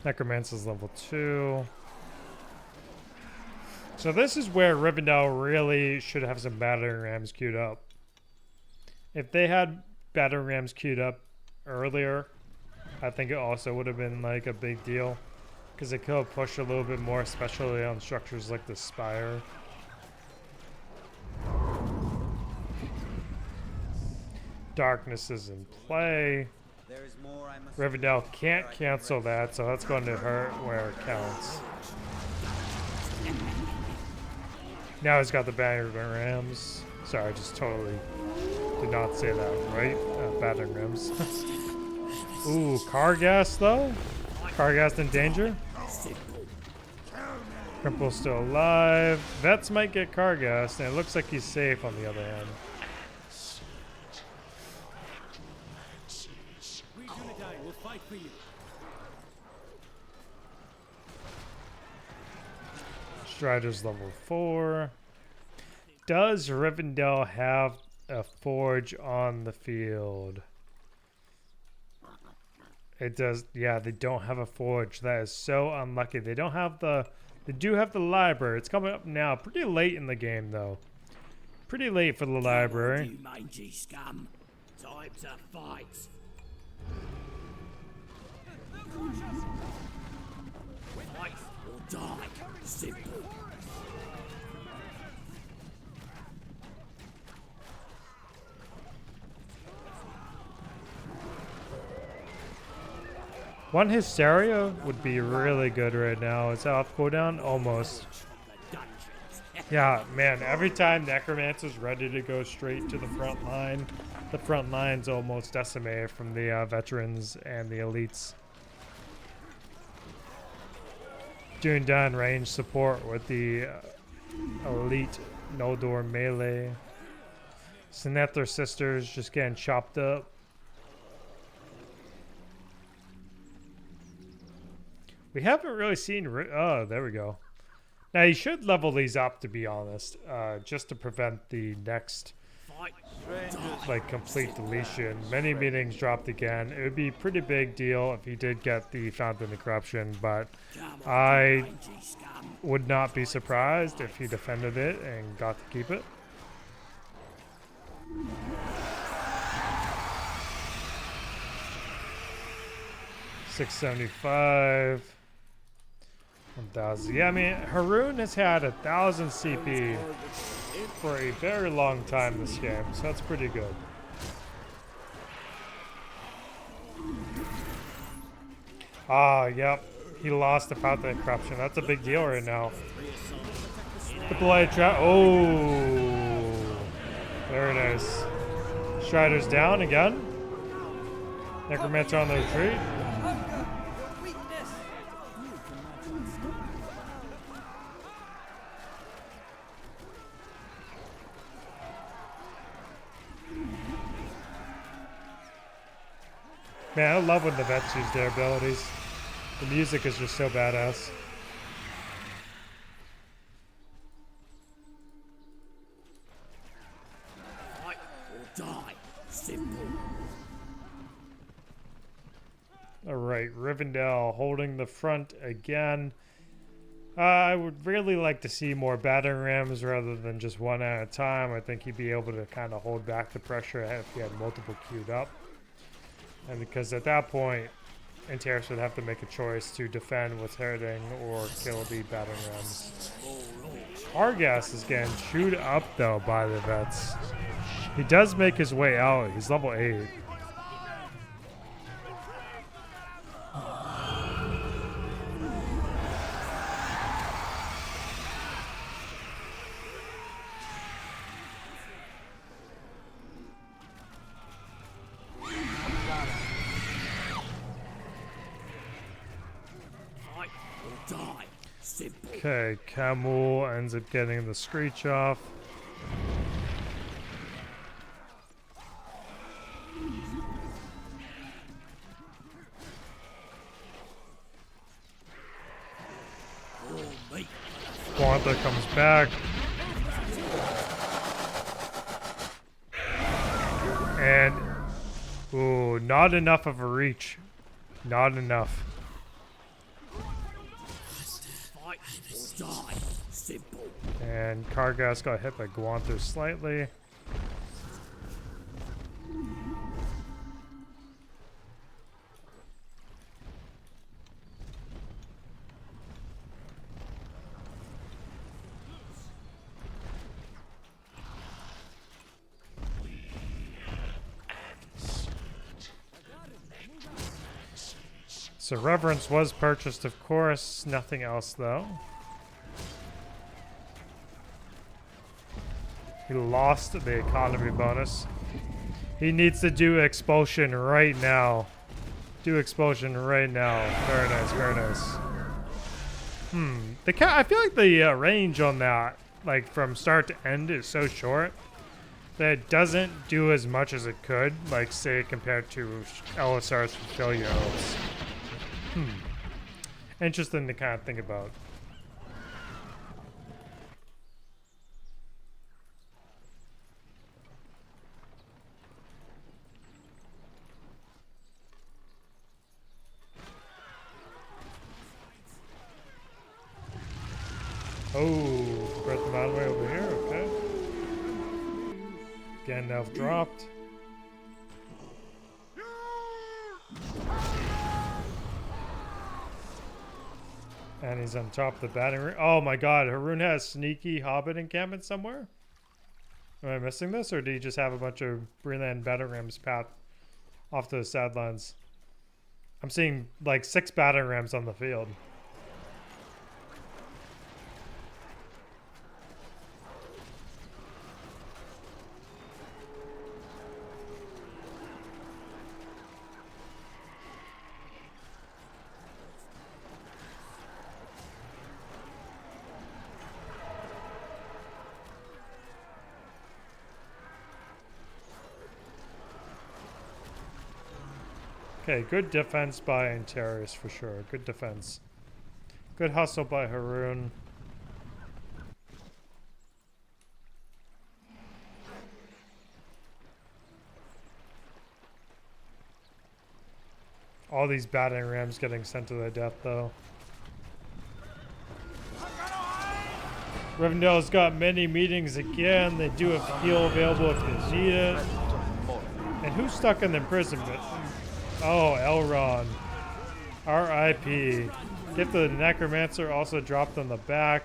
Necromancer's level 2. So this is where Rivendell really should have some battering rams queued up. If they had battering rams queued up earlier, I think it also would have been like a big deal. Because it could have pushed a little bit more, especially on structures like the Spire. Darkness is in play. There is more I must Rivendell can't cancel that, so that's going to hurt where it counts. Now he's got the battering rams. Sorry, I just totally did not say that right. Battering rams. Ooh, Kargast though? Kargast in danger? Crimple's still alive. Vets might get Kargast, and it looks like he's safe on the other hand. We Dunedain will fight for you. Strider's level 4. Does Rivendell have a forge on the field? It does. Yeah, they don't have a forge. That is so unlucky. They don't have the... They do have the library. It's coming up now. Pretty late in the game, though. Pretty late for the library. You mangy scum. Time to fight. Fight or die. Simple. One Hysteria would be really good right now. Is that off cooldown? Almost. Yeah, man, every time Necromancer's ready to go straight to the front line's almost decimated from the veterans and the elites. Doing down range support with the elite Noldor melee. Sinethra sisters just getting chopped up. We haven't really seen... Oh, there we go. Now, you should level these up, to be honest, just to prevent the next, like, complete deletion. Many meetings dropped again. It would be a pretty big deal if he did get the Fountain of Corruption, but I would not be surprised if he defended it and got to keep it. $675. 1,000. Yeah, I mean, Haroon has had 1,000 CP for a very long time this game, so that's pretty good. Ah, yep. He lost the Fountain of Corruption. That's a big deal right now. The Blight Trap. Oh, very nice. Strider's down again. Necromancer on the retreat. Man, I love when the vets use their abilities. The music is just so badass. Fight or die. Simple. Alright, Rivendell holding the front again. I would really like to see more battering rams rather than just one at a time. I think he'd be able to kind of hold back the pressure if he had multiple queued up. And because at that point, Anterias would have to make a choice to defend what's hurting or kill the battering rams. Argas is getting chewed up though by the vets. He does make his way out. He's level 8. Okay, Camel ends up getting the screech off. Quanta comes back. And, ooh, not enough of a reach. Not enough. And Kargas got hit by Guanther slightly. So Reverence was purchased, of course. Nothing else, though. He lost the economy bonus. He needs to do expulsion right now. Do expulsion right now. Very nice, very nice. I feel like the range on that, like from start to end, is so short that it doesn't do as much as it could, like say compared to LSR's Filios. Interesting to kind of think about. Oh, Breath of Manway over here, okay. Gandalf dropped. And he's on top of the batting ring. Oh my god, Haroon has sneaky Hobbit encampment somewhere? Am I missing this, or did he just have a bunch of Breland battering rams path off to the sidelines? I'm seeing like 6 battering rams on the field. Okay, good defense by Anterias for sure. Good defense. Good hustle by Haroon. All these battering rams getting sent to their death though. Rivendell's got many meetings again. They do have heal available if they need it. And who's stuck in the imprisonment? Oh, Elrond. R.I.P. Gift of the Necromancer also dropped on the back.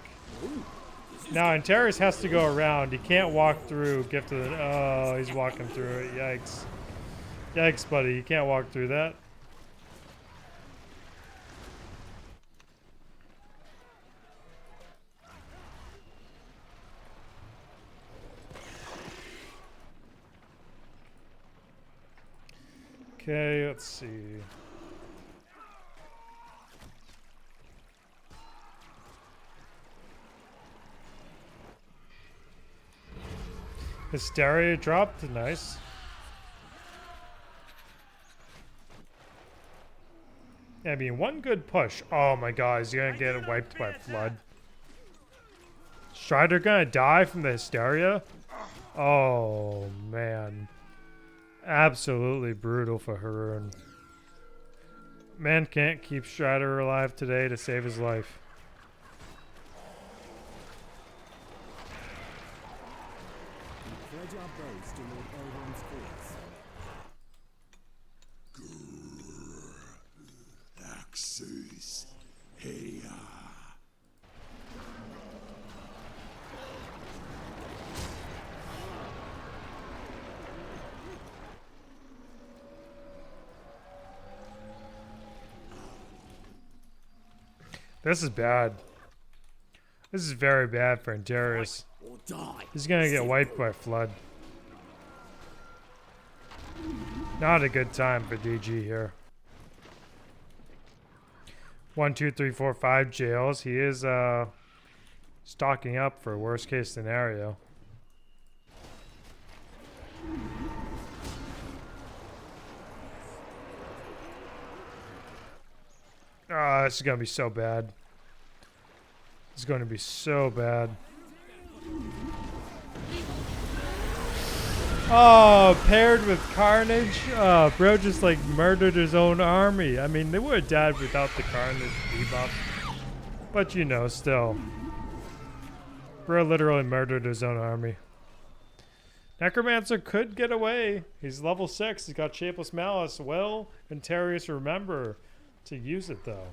Now, Anterias has to go around. He can't walk through Gift of the... Oh, he's walking through it. Yikes. Yikes, buddy. You can't walk through that. Okay, let's see. Hysteria dropped, nice. Yeah, I mean, one good push. Oh my god, he's gonna get wiped by flood. Strider gonna die from the hysteria? Oh man. Absolutely brutal for Haroon. Man can't keep Strider alive today to save his life. Pledge our bows to Lord Elrond's cause. This is bad. This is very bad for Anterias. Or die. He's gonna get wiped by flood. Not a good time for DG here. 1, 2, 3, 4, 5 jails. He is stocking up for worst case scenario. Ah, this is gonna be so bad. It's going to be so bad. Oh, paired with Carnage. Bro just like murdered his own army. I mean, they would have died without the Carnage debuff. But you know, still. Bro literally murdered his own army. Necromancer could get away. He's level 6. He's got Shapeless Malice. Well, Anterias remember to use it though.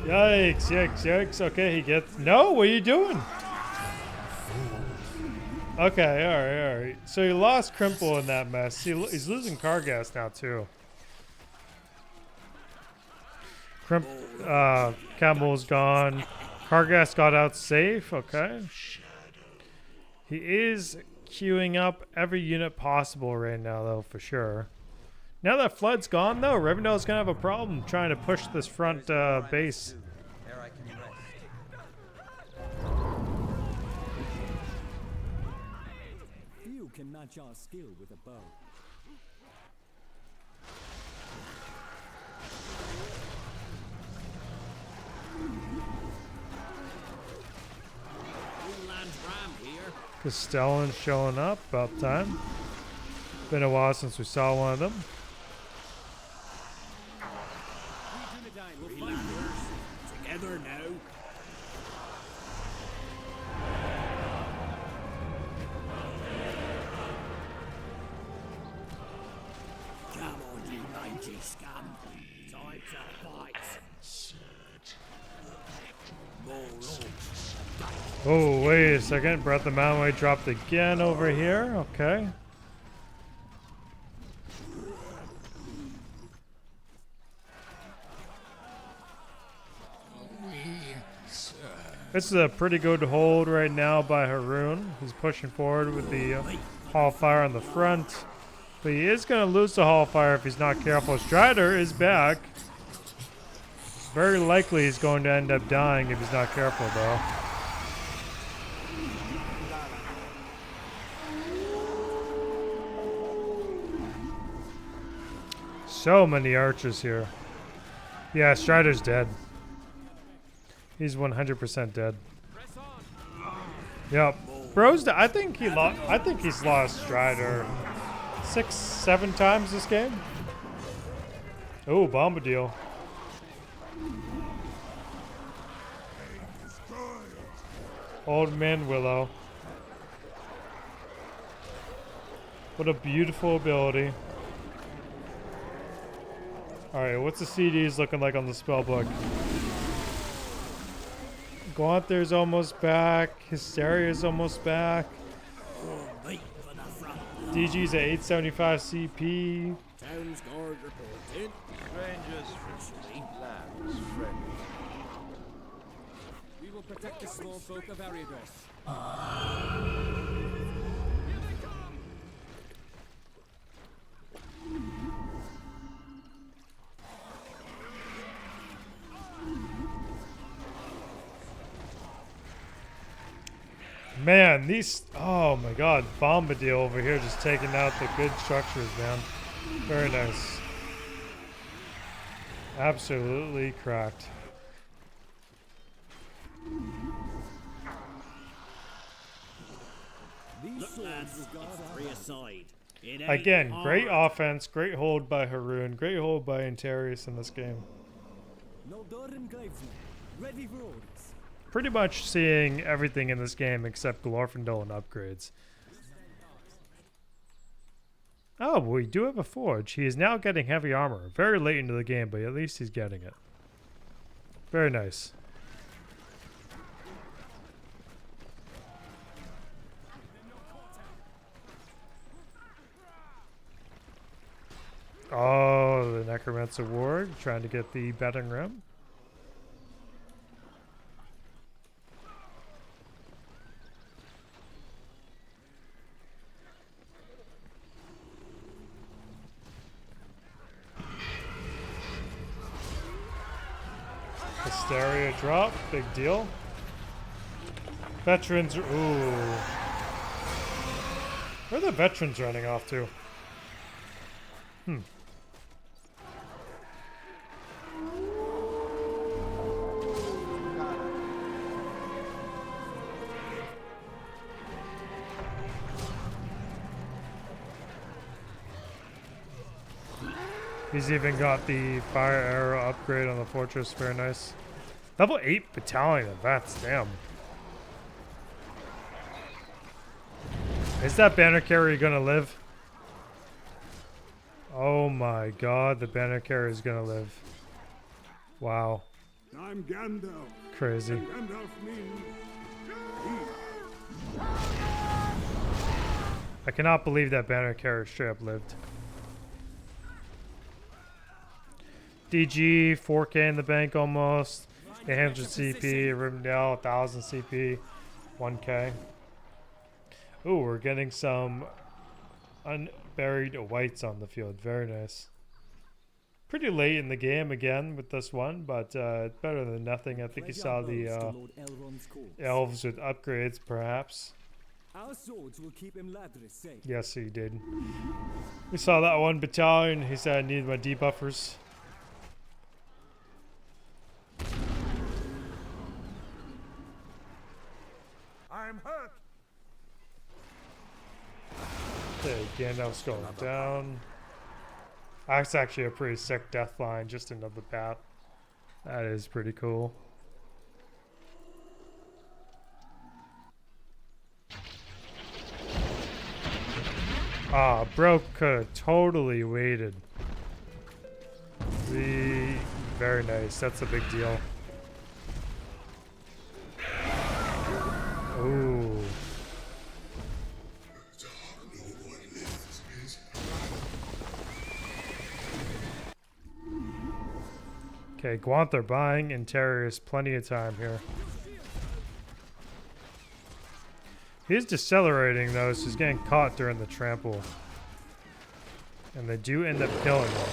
Yikes, yikes, yikes. Okay, he gets... No, what are you doing? Okay, alright, alright. So he lost Crimple in that mess. He's losing Kargas now, too. Campbell's gone. Kargas got out safe, okay. He is queuing up every unit possible right now, though, for sure. Now that Flood's gone, though, Rivendell's gonna have a problem trying to push this front base. Few can match our skill with a bow. Greenland ram here. Castellan's showing up, about time. Been a while since we saw one of them. Together now. Come on, you mangy scum. Time to fight. Oh, wait a second. Breath of Manway dropped again over here. Okay. This is a pretty good hold right now by Haroon. He's pushing forward with the Hall of Fire on the front. But he is going to lose the Hall of Fire if he's not careful. Strider is back. Very likely he's going to end up dying if he's not careful, though. So many archers here. Yeah, Strider's dead. He's 100% dead. Yep. Bro's I think he's lost Strider 6, 7 times this game. Oh, Bombadil. Old Man Willow. What a beautiful ability. Alright, what's the CDs looking like on the spellbook? Gaunther's almost back. Hysteria's almost back. DG's at 875 CP. Town's guard reported. Rangers from lands friendly. We will protect the small folk of Ariados. Man, these... Oh my god. Bombadil over here just taking out the good structures, man. Very nice. Absolutely cracked. Look, lads, it's 3 aside. It ain't Again, great hard. offense. Great hold by Haroon. Great hold by Anterias in this game. Noldor and Gravesman, ready for orders. Pretty much seeing everything in this game except Glorfindel and upgrades. Oh, we do have a forge. He is now getting heavy armor. Very late into the game, but at least he's getting it. Very nice. Oh, the Necromancer Ward trying to get the betting rim. Hysteria drop, big deal. Veterans, ooh. Where are the veterans running off to? He's even got the fire arrow upgrade on the fortress, very nice. Level 8 battalion of vets, damn. Is that banner carrier gonna live? Oh my god, the banner carrier is gonna live. Wow. I'm Gandalf. Crazy. Gandalf means I cannot believe that banner carrier straight up lived. DG, 4K in the bank almost. 800 CP, Rivendell, 1000 CP, 1K. Ooh, we're getting some unburied whites on the field. Very nice. Pretty late in the game again with this one, but better than nothing. I think you saw the elves with upgrades, perhaps. our swords will keep him Ladris safe. Yes, he did. We saw that one battalion. He said I needed my debuffers. I'm hurt. Okay, Gandalf's going down. That's actually a pretty sick death line, just another path. That is pretty cool. Ah, bro could have totally waited. Very nice, that's a big deal. Ooh. Okay, Gwanther buying Anterias plenty of time here. He's decelerating though, so he's getting caught during the trample. And they do end up killing him.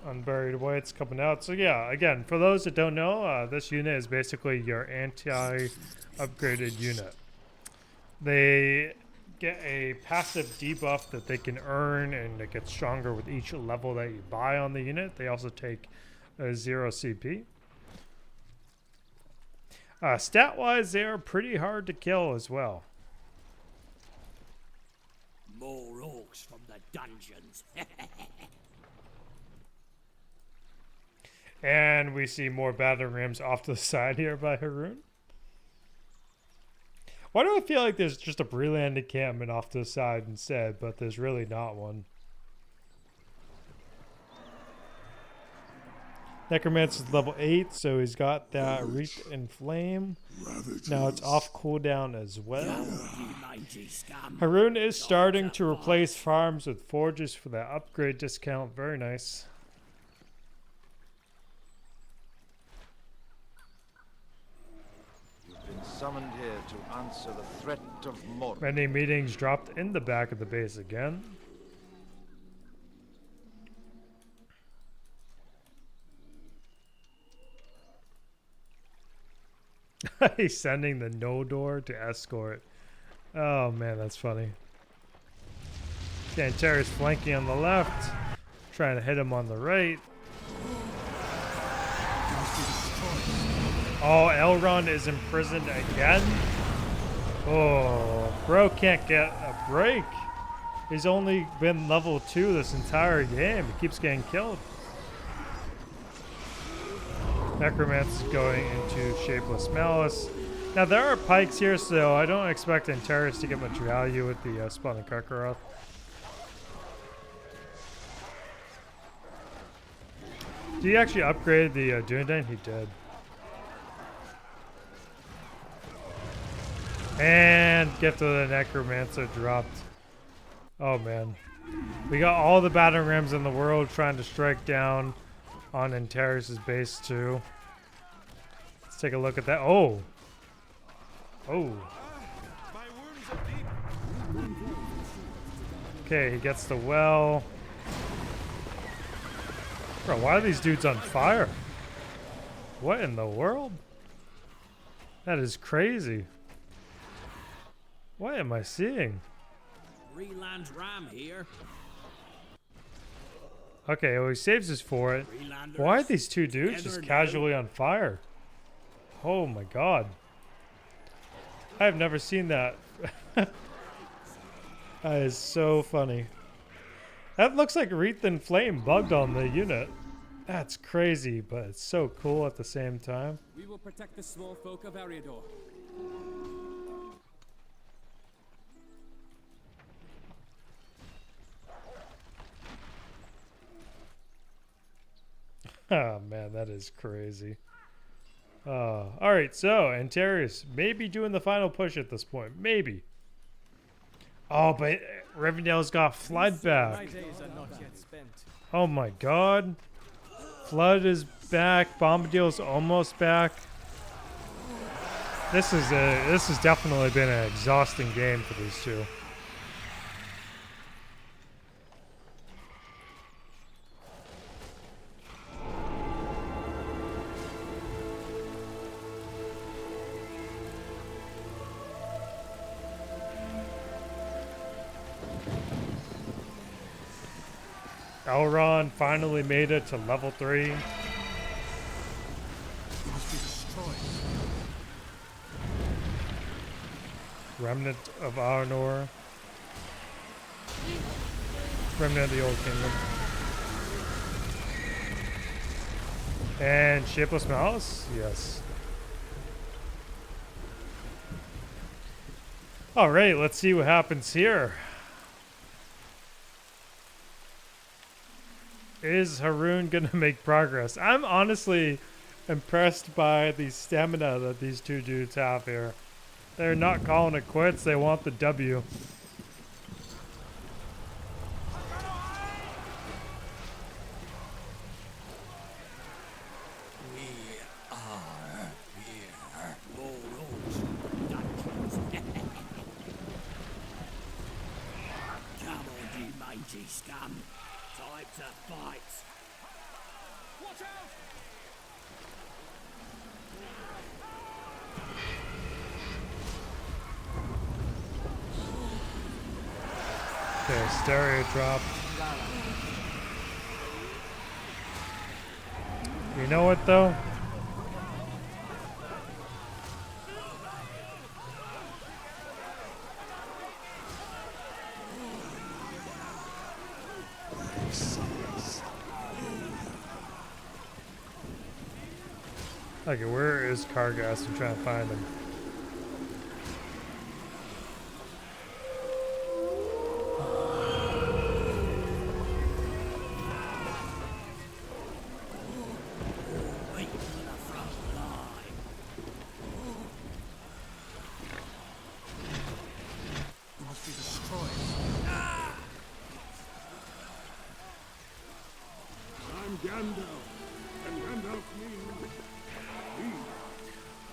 Unburied whites coming out. So yeah, again, for those that don't know, this unit is basically your anti-upgraded unit. They get a passive debuff that they can earn, and it gets stronger with each level that you buy on the unit. They also take 0 CP. Stat-wise, they are pretty hard to kill as well. More orcs from the dungeons. And we see more battering rams off to the side here by Haroon. Why do I feel like there's just a Breland encampment off to the side instead, but there's really not one? Necromancer's level 8, so he's got that Wreath in Flame. Now it's off cooldown as well. Haroon is starting to replace farms with forges for that upgrade discount. Very nice. Summoned here to answer the threat of Mordor. Many meetings dropped in the back of the base again. He's sending the Nodor to escort. Oh man, that's funny. Anterias flanking on the left, trying to hit him on the right. Oh, Elrond is imprisoned again? Oh, bro can't get a break. He's only been level 2 this entire game. He keeps getting killed. Necromancer's going into Shapeless Malice. Now, there are pikes here, so I don't expect Anterias to get much value with the spawning Karkaroth. Did he actually upgrade the Dunedain? He did. And Gift of the Necromancer dropped. Oh man. We got all the battering rams in the world trying to strike down on Anterias' base too. Let's take a look at that. Oh. Oh. Okay, he gets the well. Bro, why are these dudes on fire? What in the world? That is crazy. What am I seeing? Greenland's ram here. Okay, well he saves us for it. Why are these two dudes just casually on fire? Oh my god. I have never seen that. That is so funny. That looks like Wreath and Flame bugged on the unit. That's crazy, but it's so cool at the same time. We will protect the small folk of Eriador. Oh man, that is crazy. Alright, so Anterias may be doing the final push at this point. Maybe. Oh, but Rivendell's got Flood back. My days are not yet spent. Oh my god. Flood is back. Bombadil's almost back. This has definitely been an exhausting game for these two. Elrond finally made it to level 3. Remnant of Arnor. Remnant of the Old Kingdom. And Shapeless Malice? Yes. Alright, let's see what happens here. Is Haroon gonna make progress? I'm honestly impressed by the stamina that these two dudes have here. They're not calling it quits. They want the W. Come on, you mangy scum. Time to fight. Watch out! Okay, stereo dropped. You know what though? Okay, where is Kargas? I'm trying to find him.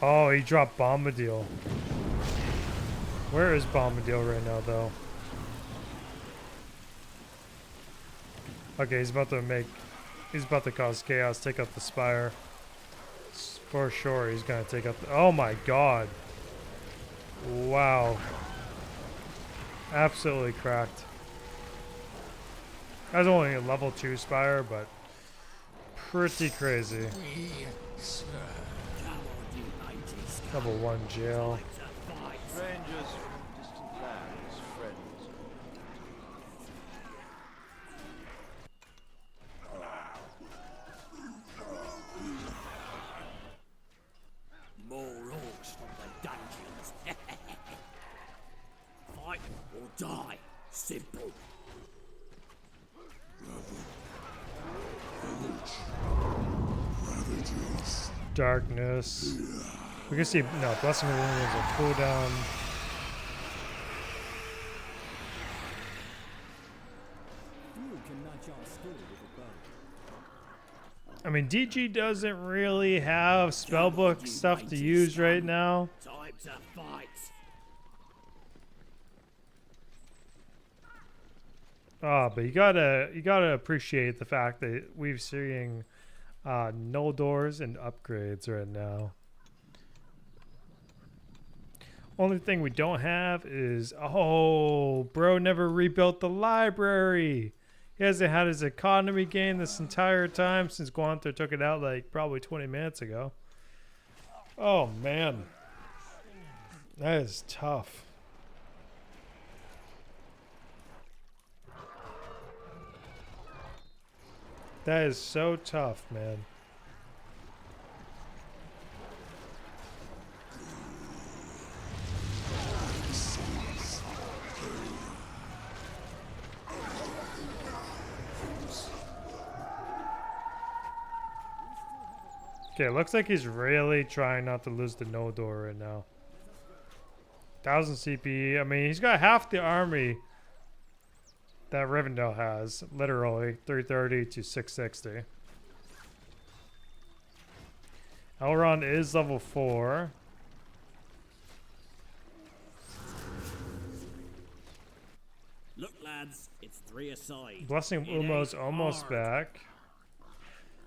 Oh, he dropped Bombadil. Where is Bombadil right now, though? Okay, he's about to cause chaos, take out the Spire. For sure, he's gonna take out the, oh my god. Wow. Absolutely cracked. That's only a level 2 Spire, but pretty crazy. Level 1 jail. Strangers from distant lands, friends. More orcs from the dungeons. Fight or die. Simple. Darkness. We can see, no, Blessing of the Wounds will cool down. I mean, DG doesn't really have spellbook stuff to use right now. Time to fight. Oh, but you gotta appreciate the fact that we're seeing null doors and upgrades right now. Only thing we don't have is, oh, bro never rebuilt the library. He hasn't had his economy gain this entire time since Gondor took it out like probably 20 minutes ago. Oh man, that is tough. That is so tough, man. Okay, looks like he's really trying not to lose the Noldor right now. 1000 CP. I mean, he's got half the army that Rivendell has. Literally, 330 to 660. Elrond is level 4. Look, lads, it's 3 aside. Blessing It Umo's ain't almost hard. back.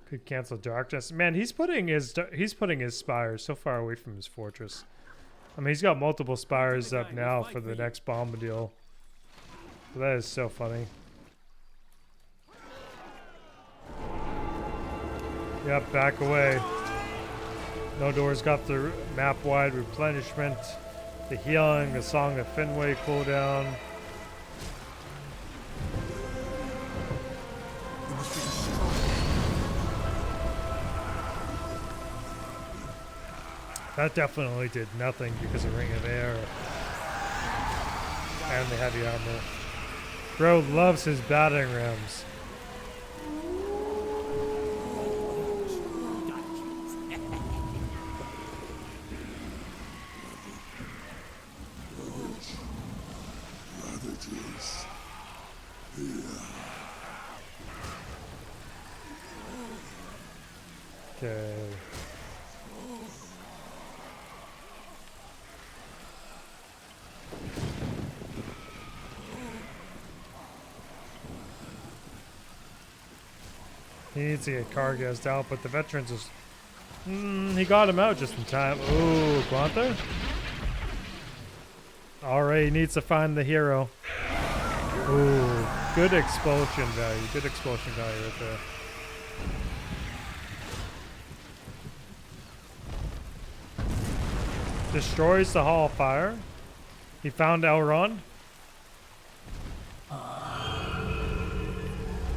Could cancel darkness. Man, he's putting his spires so far away from his fortress. I mean, he's got multiple spires up now for the next Bombadil. That is so funny. Yep, back away. Noldor's got the map-wide replenishment, the healing, the Song of Finwë cooldown. That definitely did nothing because of Ring of Air and the heavy armor. Bro loves his battering rams. Okay. He needs to get Kargast out, but the veterans is... he got him out just in time. Ooh, Guanther? Alright, he needs to find the hero. Ooh, good expulsion value. Good expulsion value right there. Destroys the Hall of Fire. He found Elrond.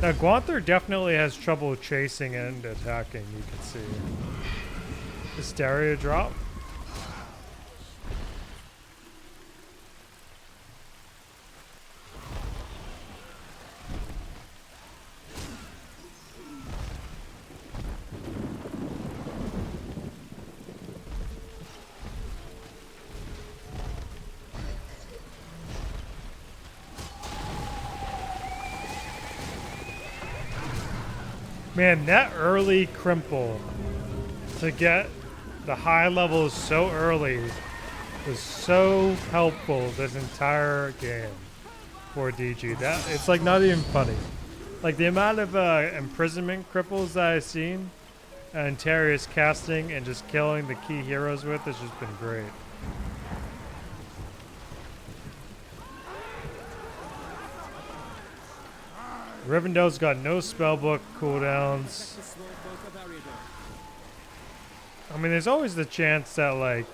Now, Guanther definitely has trouble chasing and attacking, you can see. Hysteria drop. Man, that early Crimple to get the high levels so early was so helpful this entire game for DG. That it's like not even funny. Like the amount of imprisonment cripples that I've seen and Anterias casting and just killing the key heroes with has just been great. Rivendell's got no spellbook cooldowns. I mean, there's always the chance that, like,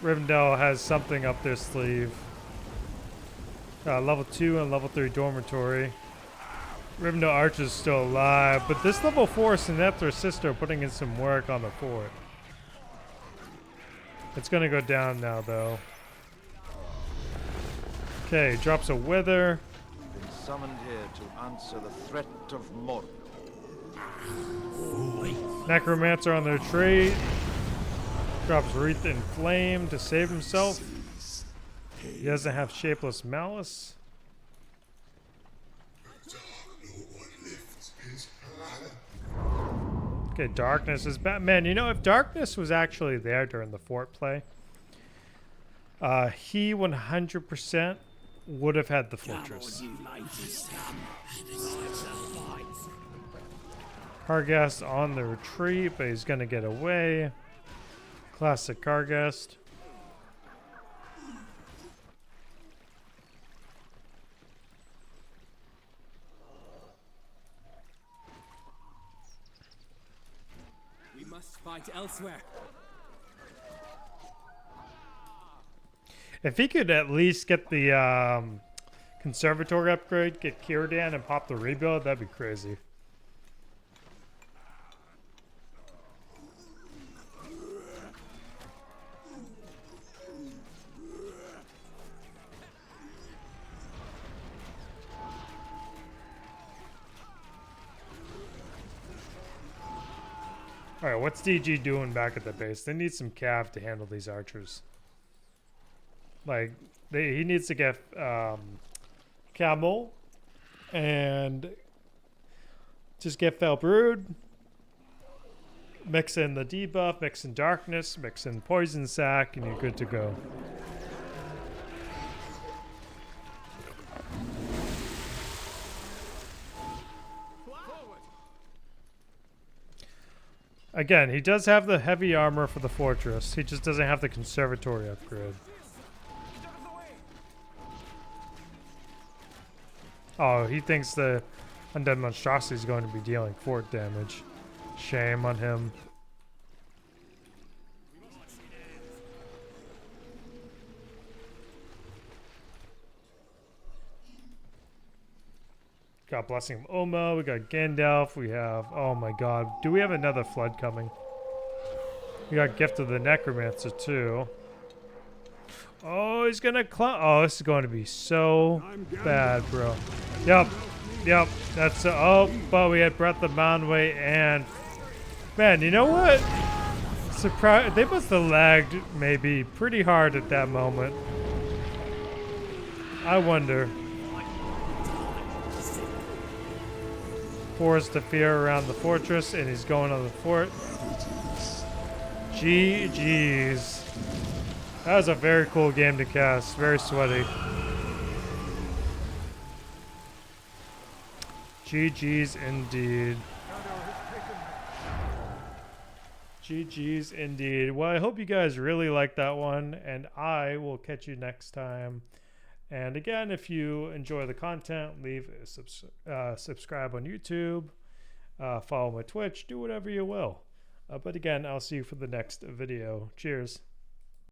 Rivendell has something up their sleeve. Level 2 and level 3 dormitory. Rivendell Arch is still alive, but this level 4 Sinethra's sister putting in some work on the fort. It's gonna go down now, though. Okay, drops a wither. Summoned here to answer the threat of Mordor. Necromancer on their trade. Drops Wreath in Flame to save himself. He doesn't have Shapeless Malice. Okay, Darkness is bad. Man, you know, if Darkness was actually there during the fort play, he 100% would have had the fortress. Kargast on the retreat, but he's gonna get away. Classic Kargast. We must fight elsewhere. If he could at least get the conservatory upgrade, get Círdan, and pop the rebuild, that'd be crazy. Alright, what's DG doing back at the base? They need some cav to handle these archers. Like, he needs to get Camel and just get Fell Brood, mix in the debuff, mix in Darkness, mix in Poison Sac, and you're good to go. Again, he does have the heavy armor for the fortress. He just doesn't have the conservatory upgrade. Oh, he thinks the Undead Monstrosity is going to be dealing fort damage. Shame on him. Got Blessing of Oma, we got Gandalf, we have, oh my god, do we have another flood coming? We got Gift of the Necromancer too. Oh, he's gonna oh, this is going to be so bad, bro. Yep, that's, oh, but we had Breath of Manwë and, man, you know what? Surprise, they must have lagged maybe pretty hard at that moment. I wonder. Forest of Fear around the fortress, and he's going on the fort. GG's. That was a very cool game to cast. Very sweaty. GG's indeed. GG's indeed. Well, I hope you guys really liked that one, and I will catch you next time. And again, if you enjoy the content, leave a subscribe on YouTube, follow my Twitch, do whatever you will. But again, I'll see you for the next video. Cheers.